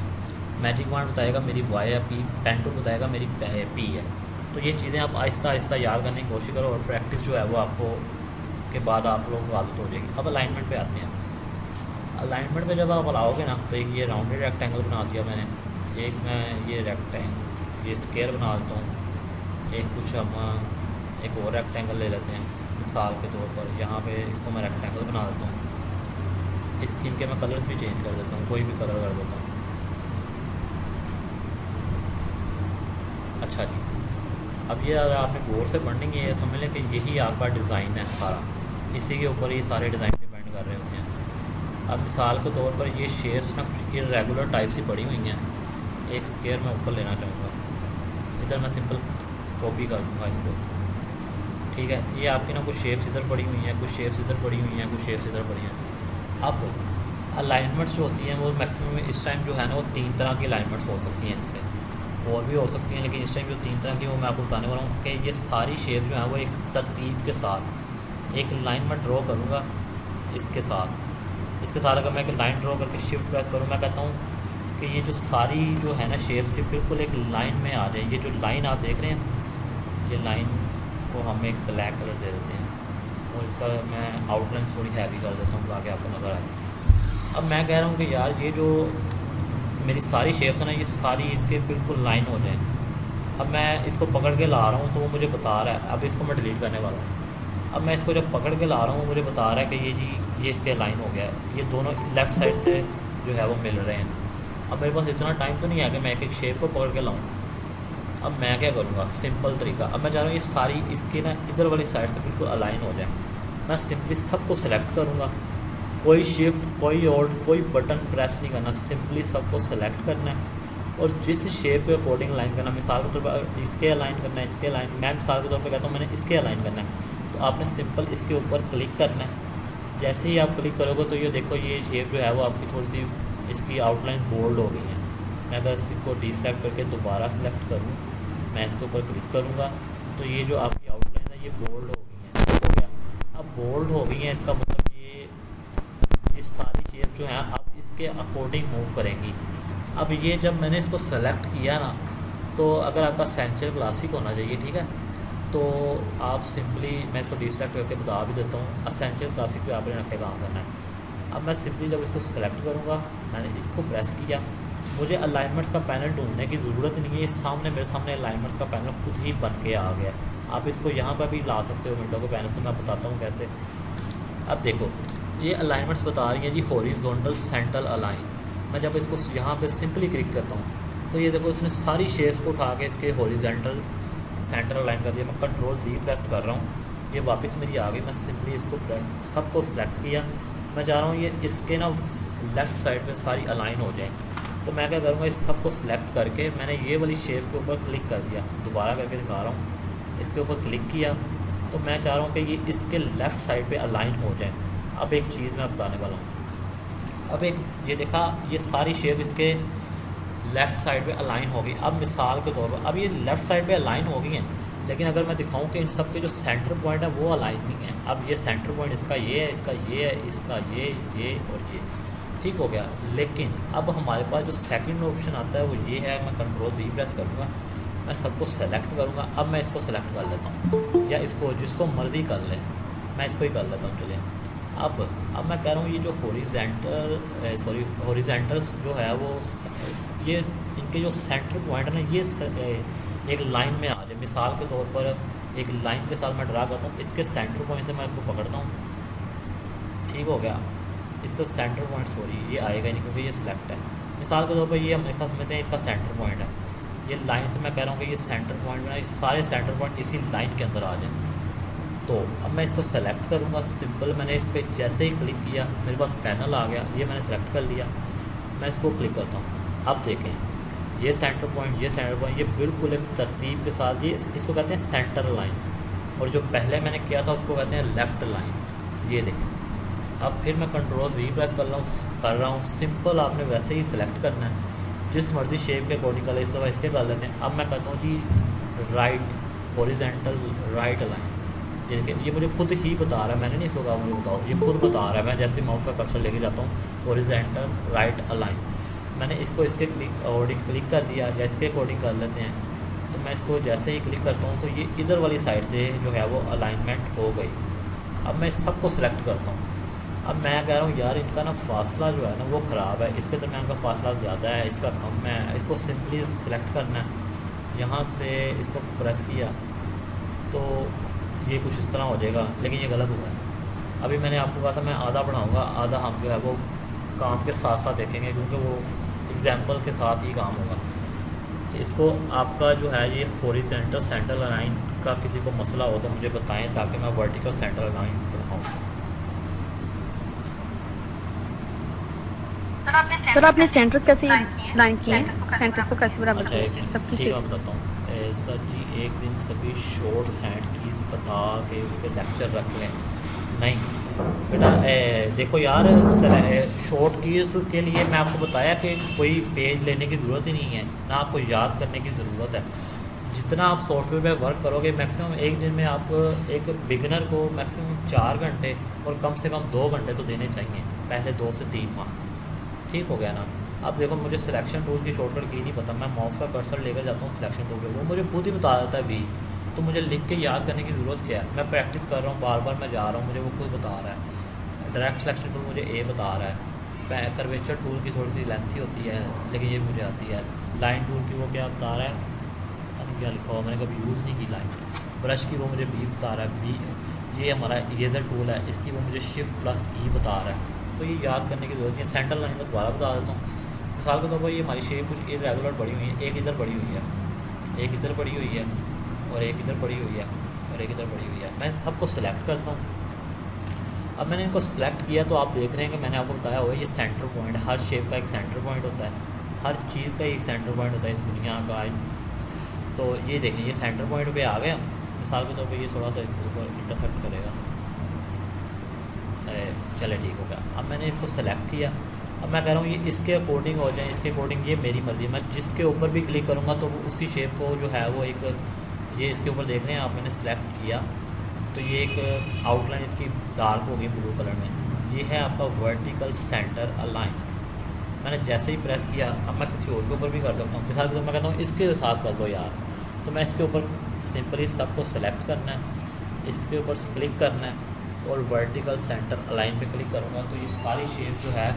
मैजिक वांड बताएगा मेरी Y है, P पेन टूल बताएगा मेरी P है। तो ये चीज़ें आप आहिस्ता आहिस्ता याद करने की कोशिश करो, और प्रैक्टिस जो है वो आपको के बाद आप लोगों को आदत हो जाएगी। अब अलाइनमेंट पे आते हैं। अलाइनमेंट में जब आप लाओगे ना, तो एक ये राउंडेड रेक्टेंगल बना दिया मैंने, एक मैं ये रेक्टेंगल ये स्क्वायर बना देता हूँ, एक कुछ हम एक और रेक्टेंगल ले लेते हैं मिसाल के तौर पर। यहाँ पे इसको मैं रेक्टेंगल बना देता हूँ। इनके मैं कलर्स भी चेंज कर देता हूँ, कोई भी कलर कर देता हूँ। अच्छा जी, अब ये अगर आपने गौर से पढ़नी है, ये समझ लें कि यही आपका डिज़ाइन है सारा, इसी के ऊपर ये सारे डिज़ाइन डिपेंड कर रहे होते हैं। अब मिसाल के तौर पर ये शेप्स ना कुछ इरेगुलर टाइप से पड़ी हुई हैं। एक स्क्वायर मैं ऊपर लेना चाहूँगा, इधर मैं सिंपल कॉपी कर दूँगा इसको, ठीक है। ये आपकी ना कुछ शेप्स इधर पड़ी हुई हैं, कुछ शेप्स इधर पड़ी हुई हैं, कुछ शेप्स इधर पड़ी हैं। अब अलाइनमेंट्स जो होती हैं वो मैक्सिमम इस टाइम जो है ना वो 3 तरह की अलाइनमेंट्स हो सकती हैं। इस पर और भी हो सकती हैं, लेकिन इस टाइम जो 3 तरह की वो मैं आपको बताने वाला हूँ कि ये सारी शेप जो है वो एक तरतीब के साथ एक लाइन में ड्रॉ करूँगा। इसके साथ अगर मैं एक लाइन ड्रॉ करके शिफ्ट प्रेस करूँ, मैं कहता हूँ कि ये जो सारी जो है ना शेप्स की बिल्कुल एक लाइन में आ जाए। ये जो लाइन आप देख रहे हैं, ये लाइन को हम एक ब्लैक कलर दे देते हैं, और इसका मैं आउटलाइन थोड़ी हैवी कर देता हूँ ताकि आपको नज़र आए। अब मैं कह रहा हूँ कि यार ये जो मेरी सारी शेप्स है ना, ये सारी इसके बिल्कुल लाइन हो जाए। अब मैं इसको पकड़ के ला रहा हूँ तो वो मुझे बता रहा है, अब इसको मैं डिलीट करने वाला हूँ। अब मैं इसको जब पकड़ के ला रहा हूँ मुझे बता रहा है कि ये जी ये इसके लाइन हो गया है, ये दोनों लेफ़्ट साइड से जो है वो मिल रहे हैं। अब मेरे पास इतना टाइम तो नहीं है कि मैं एक एक शेप को पकड़ के लाऊँ। अब मैं क्या करूँगा, सिंपल तरीका, अब मैं चाह रहा हूँ ये सारी इसकी ना इधर वाली साइड से बिल्कुल अलाइन हो जाए। मैं सिंपली सबको सेलेक्ट करूँगा, कोई शिफ्ट कोई ऑल्ट कोई बटन प्रेस नहीं करना, सिंपली सबको सेलेक्ट करना है और जिस शेप के अकॉर्डिंग अलाइन करना। मिसाल के तौर पर इसके अलाइन करना है, इसके अलाइन, मैं मिसाल के तौर पर कहता हूँ मैंने इसके अलाइन करना है, तो आपने सिंपल इसके ऊपर क्लिक करना है। जैसे ही आप क्लिक करोगे तो ये देखो ये शेप जो है वो आपकी थोड़ी सी इसकी आउटलाइन बोल्ड हो गई है। मैं अगर इसको डीसेलेक्ट करके दोबारा सेलेक्ट करूँ, मैं इसके ऊपर क्लिक करूँगा तो ये जो आपकी आउटलाइन है ये बोल्ड हो गई है। हो गया, अब बोल्ड हो गई है इसका मतलब ये सारी शेप जो है आप इसके अकॉर्डिंग मूव करेंगी। अब ये जब मैंने इसको सेलेक्ट किया ना, तो अगर आपका सेंचुअल क्लासिक होना चाहिए, ठीक है, तो आप सिंपली, मैं इसको डीसेलेक्ट करके बता भी देता हूँ, असेंशियल क्लासिक पे आपने रख के काम करना है। अब मैं सिंपली जब इसको सेलेक्ट करूँगा, मैंने इसको प्रेस किया, मुझे अलाइनमेंट्स का पैनल ढूंढने की ज़रूरत नहीं है, ये सामने मेरे सामने अलाइनमेंट्स का पैनल खुद ही बन के आ गया। आप इसको यहाँ पर भी ला सकते हो विंडो के पैनल से, मैं बताता हूँ कैसे। अब देखो ये अलाइनमेंट्स बता रही हैं जी हॉरिजॉन्टल सेंट्रल अलाइन। मैं जब इसको यहाँ पे सिंपली क्लिक करता हूँ तो ये देखो इसने सारी शेप्स को उठा के इसके हॉरिजॉन्टल सेंटर अलाइन कर दिया। मैं कंट्रोल जी प्रेस कर रहा हूँ, ये वापस मेरी आ गई। मैं सिंपली इसको सबको सिलेक्ट किया, मैं चाह रहा हूँ ये इसके ना लेफ़्ट साइड पे सारी अलाइन हो जाए। तो मैं क्या करूँगा, इस सबको सिलेक्ट करके मैंने ये वाली शेप के ऊपर क्लिक कर दिया, दोबारा करके दिखा रहा हूँ, इसके ऊपर क्लिक किया तो मैं चाह रहा हूँ कि ये इसके लेफ़्ट साइड पे अलाइन हो जाए। अब एक चीज़ मैं बताने वाला हूँ, अब एक ये देखा ये सारी शेप इसके लेफ़्ट साइड पे अलाइन हो गई। अब मिसाल के तौर पर अब ये लेफ़्ट साइड पे अलाइन हो गई हैं, लेकिन अगर मैं दिखाऊं कि इन सब के जो सेंटर पॉइंट है वो अलाइन नहीं है। अब ये सेंटर पॉइंट इसका ये है, इसका ये है, इसका ये और ये, ठीक हो गया। लेकिन अब हमारे पास जो सेकंड ऑप्शन आता है वो ये है, मैं कंट्रोल जी प्रेस करूँगा, मैं सबको सेलेक्ट करूँगा। अब मैं इसको सेलेक्ट कर लेता हूँ, या इसको जिसको मर्ज़ी कर ले, मैं इसको ही कर लेता हूँ। चलिए अब मैं कह रहा हूँ ये जो हॉरिजॉन्टल्स जो है वो ये इनके जो सेंटर पॉइंट है ना, ये एक लाइन में आ जाए। मिसाल के तौर पर एक लाइन के साथ मैं ड्रा करता हूँ, इसके सेंटर पॉइंट से मैं इसको पकड़ता हूँ, ठीक हो गया। इसका सेंटर पॉइंट ये आएगा नहीं क्योंकि ये सिलेक्ट है। मिसाल के तौर पर ये हम एक साथ समझते हैं इसका सेंटर पॉइंट है, ये लाइन से मैं कह रहा हूँ कि ये सेंटर पॉइंट में सारे सेंटर पॉइंट इसी लाइन के अंदर आ जाए। तो अब मैं इसको सेलेक्ट करूँगा, सिंपल मैंने इस पर जैसे ही क्लिक किया मेरे पास पैनल आ गया, ये मैंने सेलेक्ट कर लिया। मैं इसको क्लिक करता हूँ, अब देखें ये सेंटर पॉइंट, ये बिल्कुल एक तरतीब के साथ, ये इसको कहते हैं सेंटर लाइन, और जो पहले मैंने किया था उसको कहते हैं लेफ़्ट लाइन। ये देखें, अब फिर मैं कंट्रोल जी प्रेस कर रहा हूँ। सिंपल आपने वैसे ही सिलेक्ट करना है, जिस मर्जी शेप के अकॉर्डिंग कर ले, इस दफ़ा इसके कर लेते हैं। अब मैं कहता हूँ जी राइट हॉरिजॉन्टल राइट लाइन, ये मुझे खुद ही बता रहा है, मैंने नहीं इसको कहा मुझे बताओ, ये खुद बता रहा है। मैं जैसे माउस का कर्सर लेके जाता हूँ हॉरिजॉन्टल राइट अलाइन, मैंने इसको इसके अकॉर्डिंग क्लिक कर दिया, या इसके अकॉर्डिंग कर लेते हैं। तो मैं इसको जैसे ही क्लिक करता हूँ तो ये इधर वाली साइड से जो है वो अलाइनमेंट हो गई। अब मैं सबको सिलेक्ट करता हूँ। अब मैं कह रहा हूँ यार इनका ना फासला जो है ना वो ख़राब है, इसके दरमियान का फासला ज़्यादा है, इसका कम है। इसको सिंपली सिलेक्ट करना है, यहाँ से इसको प्रेस किया तो ये कुछ इस तरह हो जाएगा, लेकिन ये गलत हुआ है। अभी मैंने आपको कहा था मैं आधा बढ़ाऊँगा, आधा हम जो है वो काम के साथ साथ देखेंगे, क्योंकि वो एग्जाम्पल के साथ ही काम होगा। इसको आपका जो है ये हॉरिजॉन्टल सेंटर लाइन का किसी को मसला हो तो मुझे बताएं, ताकि मैं वर्टिकल सेंटर लाइन बढ़ाऊँ। सर आपने सेंटर कैसे लाइन किए हैं, सेंटर को कैसे बराबर अच्छा किया सबकी ठीक है, मैं बताता हूँ। सर जी एक दिन सभी शॉर्ट्स हैंड कीज बता के उस पर लेक्चर रख लें। नहीं बेटा, देखो यार शॉर्ट कीज के लिए मैं आपको बताया कि कोई पेज लेने की ज़रूरत ही नहीं है, ना आपको याद करने की ज़रूरत है। जितना आप सॉफ्टवेयर पे वर्क करोगे, मैक्सिमम एक दिन में आप एक बिगिनर को मैक्सिमम 4 घंटे और कम से कम 2 घंटे तो देने चाहिए, पहले 2 से 3 माह, ठीक हो गया ना। अब देखो मुझे सिलेक्शन टूल की शॉर्टकट की नहीं पता, मैं माउस का कर्सर लेकर जाता हूँ सिलेक्शन टूल पे, वो मुझे खुद ही बता देता है वी, तो मुझे लिख के याद करने की ज़रूरत क्या है। मैं प्रैक्टिस कर रहा हूँ, बार बार मैं जा रहा हूँ, मुझे वो खुद बता रहा है। डायरेक्ट सिलेक्शन टूल मुझे ए बता रहा है, कर्वेचर टूल की थोड़ी सी लेंथी होती है लेकिन ये मुझे आती है। लाइन टूल की वो क्या बता रहा है, पता क्या लिखा हुआ, मैंने कभी यूज़ नहीं की लाइन। ब्रश की वो मुझे बी बता रहा है, बी ये हमारा इरेजर टूल है, इसकी वो मुझे शिफ्ट+E बता रहा है। तो ये याद करने की ज़रूरत है। सेंटर लाइन में दोबारा बता देता हूँ। मिसाल के तौर पर ये हमारी शेप कुछ इरेगुलर पड़ी हुई है, एक इधर पड़ी हुई है, एक इधर पड़ी हुई है, और एक इधर पड़ी हुई है, और एक इधर पड़ी हुई है। मैं सबको सिलेक्ट करता हूँ। अब मैंने इनको सिलेक्ट किया तो आप देख रहे हैं कि मैंने आपको बताया हुआ है ये सेंटर पॉइंट, हर शेप का एक सेंटर पॉइंट होता है, हर चीज़ का एक सेंटर पॉइंट होता है इस दुनिया का। तो ये देखें ये सेंटर पॉइंट पे आ गया। मिसाल के तौर पे ये थोड़ा सा इसके ऊपर इंटरसेक्ट करेगा। चले ठीक हो गया। अब मैंने इसको सेलेक्ट किया। अब मैं कह रहा हूँ ये इसके अकॉर्डिंग हो जाए, इसके अकॉर्डिंग, ये मेरी मर्ज़ी है। मैं जिसके ऊपर भी क्लिक करूँगा तो वो उसी शेप को जो है वो एक, ये इसके ऊपर देख रहे हैं आप, मैंने सेलेक्ट किया तो ये एक आउटलाइन इसकी डार्क हो गई ब्लू कलर में। ये है आपका वर्टिकल सेंटर अलाइन। मैंने जैसे ही प्रेस किया, अब मैं किसी और के ऊपर भी कर सकता हूँ। मिसाल के तौर मैं कहता हूँ इसके साथ कर लो यार, तो मैं इसके ऊपर सिंपली सबको सेलेक्ट करना है, इसके ऊपर क्लिक करना है और वर्टिकल सेंटर अलाइन पे क्लिक करूँगा तो ये सारी शेप जो है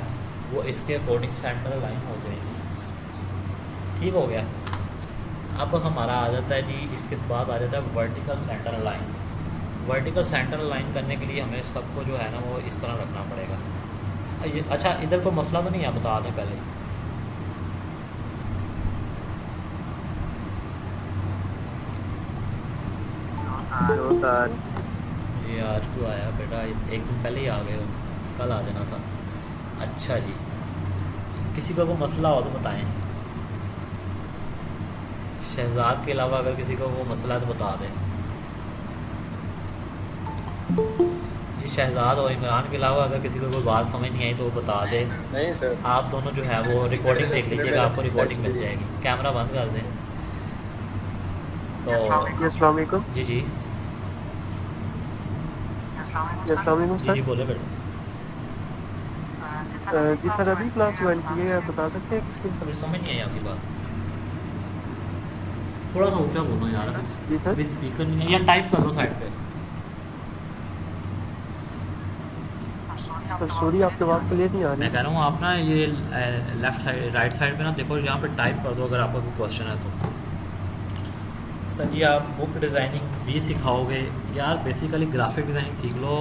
वो इसके अकॉर्डिंग सेंटर अलाइन हो जाएगी। ठीक हो गया। अब हमारा आ जाता है जी, इसके बाद आ जाता है vertical centre align. Vertical centre align करने के लिए हमें सबको जो है ना वो इस तरह रखना पड़ेगा। अच्छा, इधर कोई मसला तो नहीं है, बता दें पहले। ये आज क्यों आया बेटा? एक दिन पहले ही आ गए हो, कल आ जाना था। अच्छा जी, किसी का कोई मसला हो तो बताएं। शहजाद के अलावा अगर किसी को वो मसला है तो बता दें। ये शहजाद और इमरान के अलावा अगर किसी को कोई बात समझ नहीं आई तो वो बता दे। नहीं सर, आप दोनों जो है वो रिकॉर्डिंग देख लीजिएगा, आपको रिकॉर्डिंग मिल जाएगी। कैमरा बंद कर दें तो। अस्सलाम वालेकुम। जी जी अस्सलाम वालेकुम जी सर। जी बोले बेटा। जी सर, अभी क्लास 1 की है, आप बता सकते हैं किसकी? मुझे समझ नहीं आई आपकी बात, थोड़ा सा ऊंचा बोलो यार। जी सर। अभी स्पीकर नहीं है, या टाइप कर लो साइड पे। सॉरी, आपकी आवाज़ क्लियर नहीं आ मैं रही। कह रहा हूँ आप ना ये लेफ़्ट साइड राइट साइड पे ना देखो, यहाँ पे टाइप कर दो अगर आपका कोई क्वेश्चन है तो। सर जी आप बुक डिज़ाइनिंग भी सिखाओगे यार? बेसिकली ग्राफिक डिज़ाइनिंग सीख लो।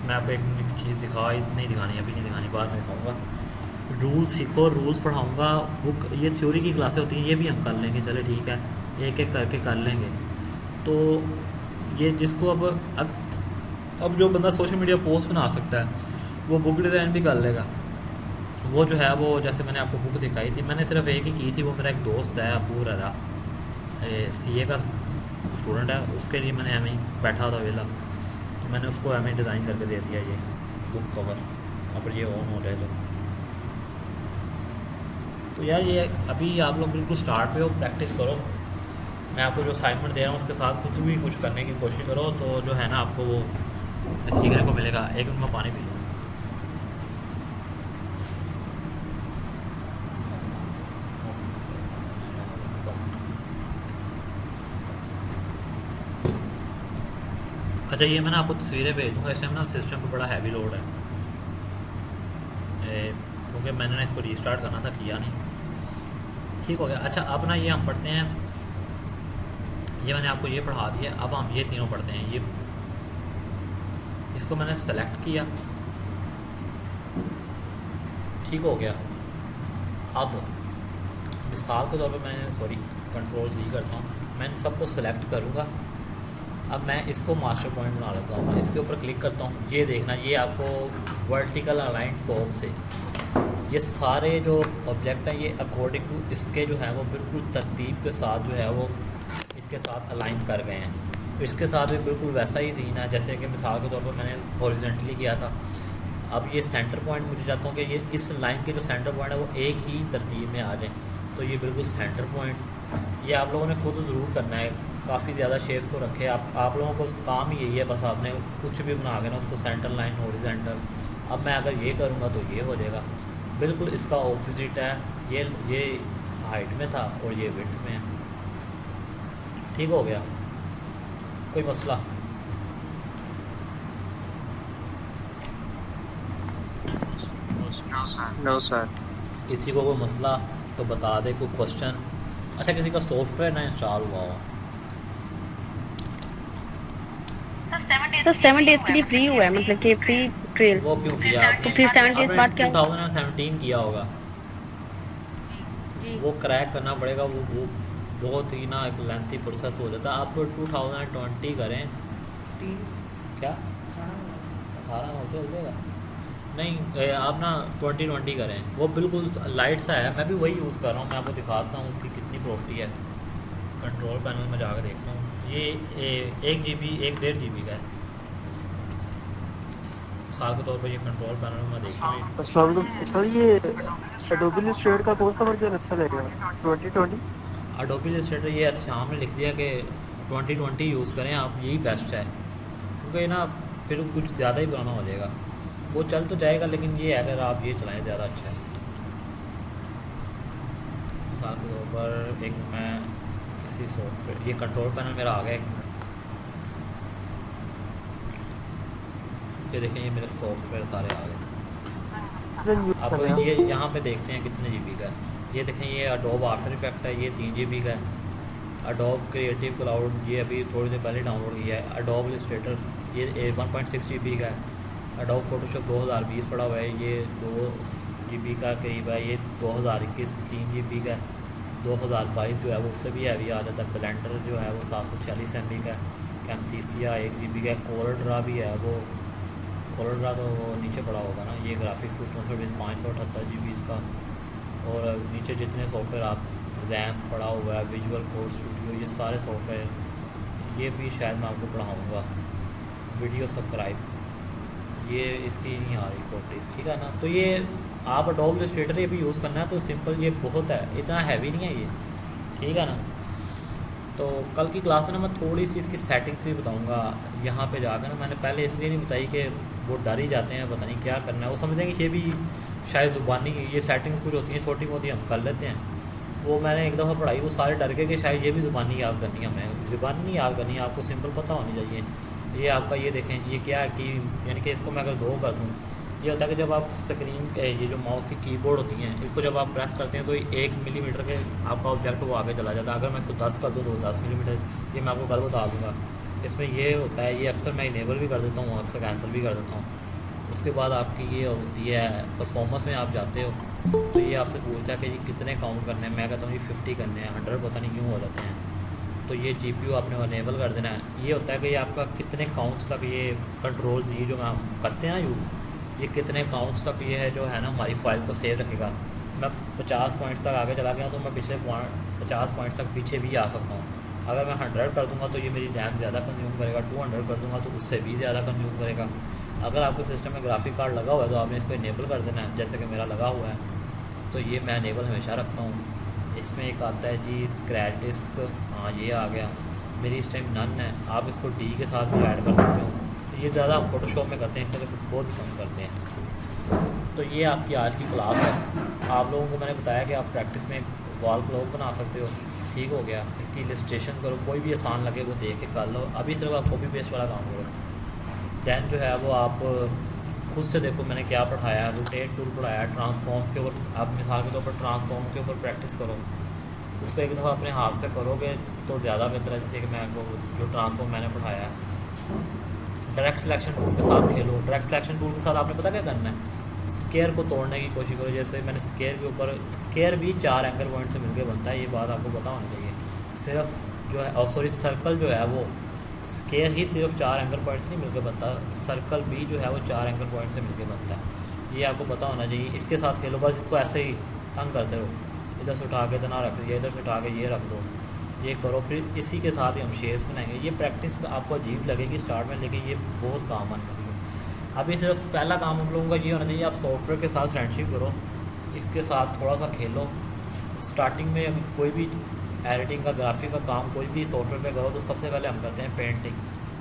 मैं आपको एक चीज़ नहीं दिखानी, अभी नहीं दिखानी, बाद में दिखाऊँगा। रूल्स सीखो, रूल्स पढ़ाऊँगा। बुक ये थ्योरी की क्लासें होती हैं, ये भी हम कर लेंगे, चले ठीक है, एक एक करके कर लेंगे। तो ये जिसको अब जो बंदा सोशल मीडिया पोस्ट बना सकता है वो बुक डिज़ाइन भी कर लेगा। वो जो है वो, जैसे मैंने आपको बुक दिखाई थी, मैंने सिर्फ एक ही की थी। वो मेरा एक दोस्त है अबू ररा, CA का स्टूडेंट है, उसके लिए मैंने एम बैठा था वेला, तो मैंने उसको एम डिज़ाइन करके दे दिया ये बुक कवर। अब ये ऑन हो जाए तो यार ये अभी आप लोग बिल्कुल स्टार्ट पे हो, प्रैक्टिस करो। मैं आपको जो असाइनमेंट दे रहा हूँ उसके साथ कुछ भी कुछ करने की कोशिश करो तो जो है ना आपको वो सीखने को मिलेगा। एक मिनट में पानी पी लूँ। अच्छा, ये मैं ना आपको तस्वीरें भेज दूँगा। इस टाइम ना सिस्टम पे बड़ा हैवी लोड है क्योंकि मैंने ना इसको रीस्टार्ट करना था, किया नहीं। ठीक हो गया। अच्छा, अब ना ये हम पढ़ते हैं, ये मैंने आपको ये पढ़ा दिया। अब हम ये तीनों पढ़ते हैं। ये इसको मैंने सेलेक्ट किया, ठीक हो गया। अब मिसाल के तौर पे मैं कंट्रोल Z करता हूँ, मैं इन सबको सेलेक्ट करूँगा। अब मैं इसको मास्टर पॉइंट बना लेता हूँ, मैं इसके ऊपर क्लिक करता हूँ। ये देखना, ये आपको वर्टिकल अलाइन टॉप से ये सारे जो ऑब्जेक्ट हैं ये अकॉर्डिंग टू इसके जो है वो बिल्कुल तरतीब के साथ जो है वो इसके साथ अलाइन कर गए हैं। तो इसके साथ भी बिल्कुल वैसा ही सीन है जैसे कि मिसाल के तौर पर मैंने हॉरिजॉन्टली किया था। अब ये सेंटर पॉइंट मुझे चाहता हूँ कि ये इस लाइन के जो सेंटर पॉइंट है वो एक ही तरतीब में आ जाए। तो ये बिल्कुल सेंटर पॉइंट ये आप लोगों ने खुद ज़रूर करना है। काफ़ी ज़्यादा शेप को रखे आप लोगों को काम ही यही है, बस आपने कुछ भी बना के ना उसको सेंटर लाइन हॉरिजॉन्टल। अब मैं अगर ये करूँगा तो ये हो जाएगा। बिल्कुल इसका ऑपोजिट है, ये हाइट में था और ये विड्थ में है। ठीक हो गया, कोई मसला? No sir. किसी को कोई मसला तो बता दे, कोई क्वेश्चन। अच्छा, किसी का सॉफ्टवेयर ना इंस्टॉल हुआ हो तो 7 डेज के लिए फ्री हुआ है, मतलब कि फ्री ट्रेल। वो क्यों किया तो आपने? फिर 7 डेज बाद क्या? 2017 किया होगा, वो क्रैक करना पड़ेगा। वो बहुत ही ना एक लेंथी प्रोसेस हो जाता है। आप 2020 करें। क्या 18 हो जाएगा? नहीं, आप ना 2020 करें। वो बिल्कुल लाइट सा है, मैं भी वही यूज़ कर रहा हूँ। मैं आपको दिखाता हूँ उसकी कितनी प्रॉपर्टी है। कंट्रोल पैनल में जाकर देखता हूँ, ये 1 GB 1.5 GB का है। मिसाल के तौर पर ये कंट्रोल पैनल में देखता हूँ। अस्सलाम वालेकुम सर, ये एडोबी इलस्ट्रेटर का कौन सा वर्जन अच्छा लगेगा? 2020? एडोबी इलस्ट्रेटर ये सामने लिख दिया कि 2020 यूज़ करें आप, यही बेस्ट है, क्योंकि ना फिर कुछ ज़्यादा ही पुराना हो जाएगा। वो चल तो जाएगा लेकिन ये अगर आप ये चलाएं ज़्यादा अच्छा है। मिसाल के तौर पर एक मैं किसी सॉफ्टवेयर, ये कंट्रोल पैनल मेरा आ गया, एक मिनट, ये देखें ये मेरे सॉफ्टवेयर सारे आ गए। अब ये यहाँ पे देखते हैं कितने GB का है। ये देखें ये अडोब आफ्टर इफेक्ट है, ये 3 GB का है। अडोब क्रिएटिव क्लाउड ये अभी थोड़ी देर पहले डाउनलोड किया है। अडोब इलस्ट्रेटर ये 1.6 GB का है। अडोब फोटोशॉप 2020 पड़ा हुआ है, ये 2 GB का करीब है। ये 2021 3 GB का है। 2022 जो है वो उससे भी हैवी आ जाता है। ब्लेंडर जो है वो 746 MB का है। कैमथीसिया 1 GB का है। कोरल ड्रा भी है, वो कोरल ड्रा तो नीचे पड़ा होगा ना। ये ग्राफिक्स को 578 GB इसका। और नीचे जितने सॉफ्टवेयर आप जैम पड़ा हुआ है, विजुअल कोड स्टूडियो, ये सारे सॉफ्टवेयर, ये भी शायद मैं आपको पढ़ाऊँगा। वीडियो सब्सक्राइब, ये इसकी नहीं आ रही प्रॉपर्टीज़, ठीक है ना। तो ये आप अडोब इलस्ट्रेटर ये भी यूज़ करना है तो सिंपल ये बहुत है, इतना हैवी नहीं है ये, ठीक है ना। तो कल की क्लास में ना मैं थोड़ी सी इसकी सेटिंग्स भी बताऊंगा। यहाँ पे जाकर ना मैंने पहले इसलिए नहीं बताई कि वो डर ही जाते हैं, पता नहीं क्या करना है। वो समझते हैं कि ये भी शायद ज़ुबानी ये सेटिंग कुछ होती हैं छोटी मोटी, हम कर लेते हैं। वो मैंने एक दफ़ा पढ़ाई, वो सारे डर गए कि शायद ये भी ज़ुबानी याद करनी है। हमें ज़ुबानी नहीं याद करनी है, आपको सिंपल पता होनी चाहिए। ये आपका ये देखें ये क्या है कि यानी कि इसको मैं अगर 2 कर दूँ, ये होता है कि जब आप स्क्रीन ये जो माउस की कीबोर्ड होती हैं, इसको जब आप प्रेस करते हैं तो 1 मिलीमीटर के आपका ऑब्जेक्ट वो आगे चला जाता है। अगर मैं इसको 10 कर दूँ तो 10 मिलीमीटर, ये मैं आपको कल बता दूँगा। इसमें ये होता है, ये अक्सर मैं इनेबल भी कर देता हूँ, अक्सर कैंसिल भी कर देता हूँ। उसके बाद आपकी ये होती है परफॉर्मेंस में आप जाते हो तो ये आपसे पूछता है कि ये कितने काउंट करने हैं। मैं कहता हूँ ये 50 करने हैं, 100 पता नहीं क्यों हो जाते हैं। तो ये GPU आपने अनेबल कर देना है। ये होता है कि ये आपका कितने काउंट्स तक ये कंट्रोल्स, ये जो हम करते हैं ना यूज़, ये कितने काउंट्स तक ये है जो है ना हमारी फाइल को सेव रखेगा। मैं 50 पॉइंट्स तक आगे चला गया तो मैं पिछले 50 पॉइंट्स तक पीछे भी आ सकता हूँ। अगर मैं 100 कर दूँगा तो ये मेरी रैम ज़्यादा कंज्यूम करेगा, 200 कर दूँगा तो उससे भी ज़्यादा कंज्यूम करेगा। अगर आपके सिस्टम में ग्राफिक कार्ड लगा हुआ है तो आपने इसको इनेबल कर देना है, जैसे कि मेरा लगा हुआ है तो ये मैं इनेबल हमेशा रखता हूँ। इसमें एक आता है जी स्क्रैच डिस्क, हाँ ये आ गया, मेरी इस टाइम नन है। आप इसको D के साथ भी ऐड कर सकते हो। तो ये ज़्यादा हम फोटोशॉप में करते हैं, इसका तो बहुत ही कम करते हैं। तो ये आपकी आज की क्लास है। आप लोगों को मैंने बताया कि आप प्रैक्टिस में वॉल क्लॉक बना सकते हो, ठीक हो गया। इसकी इलस्ट्रेशन करो, कोई भी आसान लगे वो देख के कर लो। अभी सिर्फ आप कॉपी पेस्ट वाला काम करो। दैन जो है वो आप खुद से देखो मैंने क्या पढ़ाया है। रोटेट टूल पढ़ाया है, ट्रांसफॉर्म के ऊपर आप मिसाल के तौर पर ट्रांसफॉर्म के ऊपर प्रैक्टिस करो। उसको एक दफ़ा अपने हाथ से करोगे तो ज़्यादा बेहतर है। जैसे कि मैं आपको जो ट्रांसफॉर्म मैंने पढ़ाया है, डायरेक्ट सिलेक्शन टूल के साथ खेलो। डायरेक्ट सिलेक्शन टूल के साथ आपने पता क्या करना है, स्केयर को तोड़ने की कोशिश करो। जैसे मैंने स्केयर के ऊपर, स्केयर भी 4 एंकर पॉइंट से मिलकर बनता है, ये बात आपको पता होनी चाहिए। सिर्फ जो है और सॉरी सर्कल जो है वो स्केयर ही सिर्फ 4 एंकर पॉइंट से नहीं मिलकर बनता, सर्कल भी जो है वो 4 एंकर पॉइंट से मिलकर बनता है। ये आपको पता होना चाहिए। इसके साथ खेलो, बस इसको ऐसे ही तंग करते रहो, इधर से उठा के इतना रख दिया, इधर से उठा के ये रख दो, ये करो। फिर इसी के साथ ही हम शेप्स बनाएंगे। ये प्रैक्टिस आपको अजीब लगेगी स्टार्ट में, लेकिन ये बहुत काम आने लगेगी। अभी सिर्फ पहला काम हम लोगों का ये होना चाहिए, आप सॉफ्टवेयर के साथ फ्रेंडशिप करो, इसके साथ थोड़ा सा खेलो। स्टार्टिंग में कोई भी एडिटिंग का, ग्राफिक का काम कोई भी सॉफ्टवेयर पे करो तो सबसे पहले हम करते हैं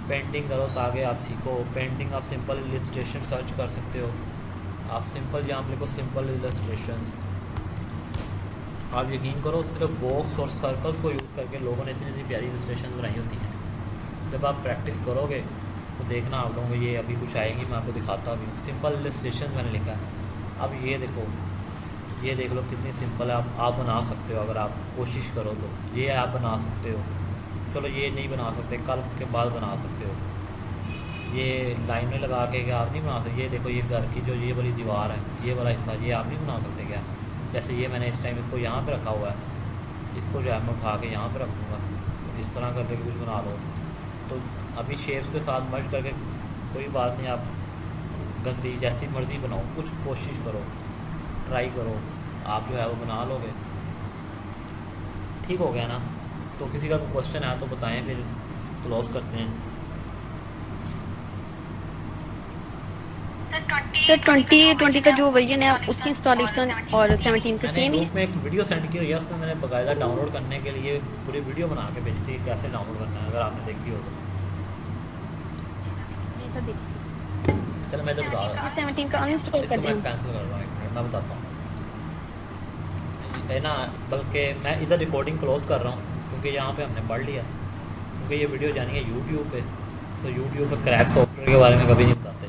पेंटिंग करो ताकि आप सीखो। पेंटिंग आप सिंपल इलस्ट्रेशन सर्च कर सकते हो। आप सिंपल यहाँ लिखो सिंपल इलस्ट्रेशन, आप यकीन करो सिर्फ बॉक्स और सर्कल्स को यूज़ करके लोगों ने इतनी इतनी प्यारी इलस्ट्रेशन बनाई होती हैं। जब आप प्रैक्टिस करोगे तो देखना आप लोगों को ये अभी कुछ आएंगी, मैं आपको दिखाता हूँ। सिंपल इलस्ट्रेशन मैंने लिखा है। अब ये देखो, ये देख लो कितनी सिंपल है। आप बना सकते हो अगर आप कोशिश करो तो। ये आप बना सकते हो, चलो ये नहीं बना सकते, कल के बाद बना सकते हो। ये लाइन में लगा के आप नहीं बना सकते। ये देखो ये घर की जो ये वाली दीवार है, ये वाला हिस्सा, ये आप नहीं बना सकते क्या? जैसे ये मैंने इस टाइम इसको यहाँ पे रखा हुआ है, इसको जो है मैं उठा के यहाँ पे रखूँगा, तो इस तरह करके कुछ बना लो। तो अभी शेप्स के साथ मर्ज करके कोई बात नहीं, आप गंदी जैसी मर्ज़ी बनाओ, कुछ कोशिश करो, ट्राई करो, आप जो है वो बना लोगे। ठीक हो गया ना? तो किसी का कोई क्वेश्चन है तो बताएं, फिर क्लोज करते हैं। सर 2020 का जो वर्जन है उसकी इंस्टॉलेशन और 17 का मैंने सेम ही ग्रुप में एक वीडियो सेंड की हुई है, उसमें मैंने बाकायदा डाउनलोड करने के लिए पूरी वीडियो बना के भेजी थी कैसे डाउनलोड करना है, अगर आपने देखी हो तो। है सर देखिए चलो मैं तो बता रहा हूँ, 17 का अनइंस्टॉल इसको कर मैं दें। कैंसिल कर रहा हूँ, 1 मिनट मैं बताता हूँ है ना। बल्कि मैं इधर रिकॉर्डिंग क्लोज कर रहा हूँ क्योंकि यहाँ पे हमने पढ़ लिया, क्योंकि ये वीडियो जानी है यूट्यूब पे, तो यूट्यूब पे क्रैक सॉफ्टवेयर के बारे में कभी नहीं बताते।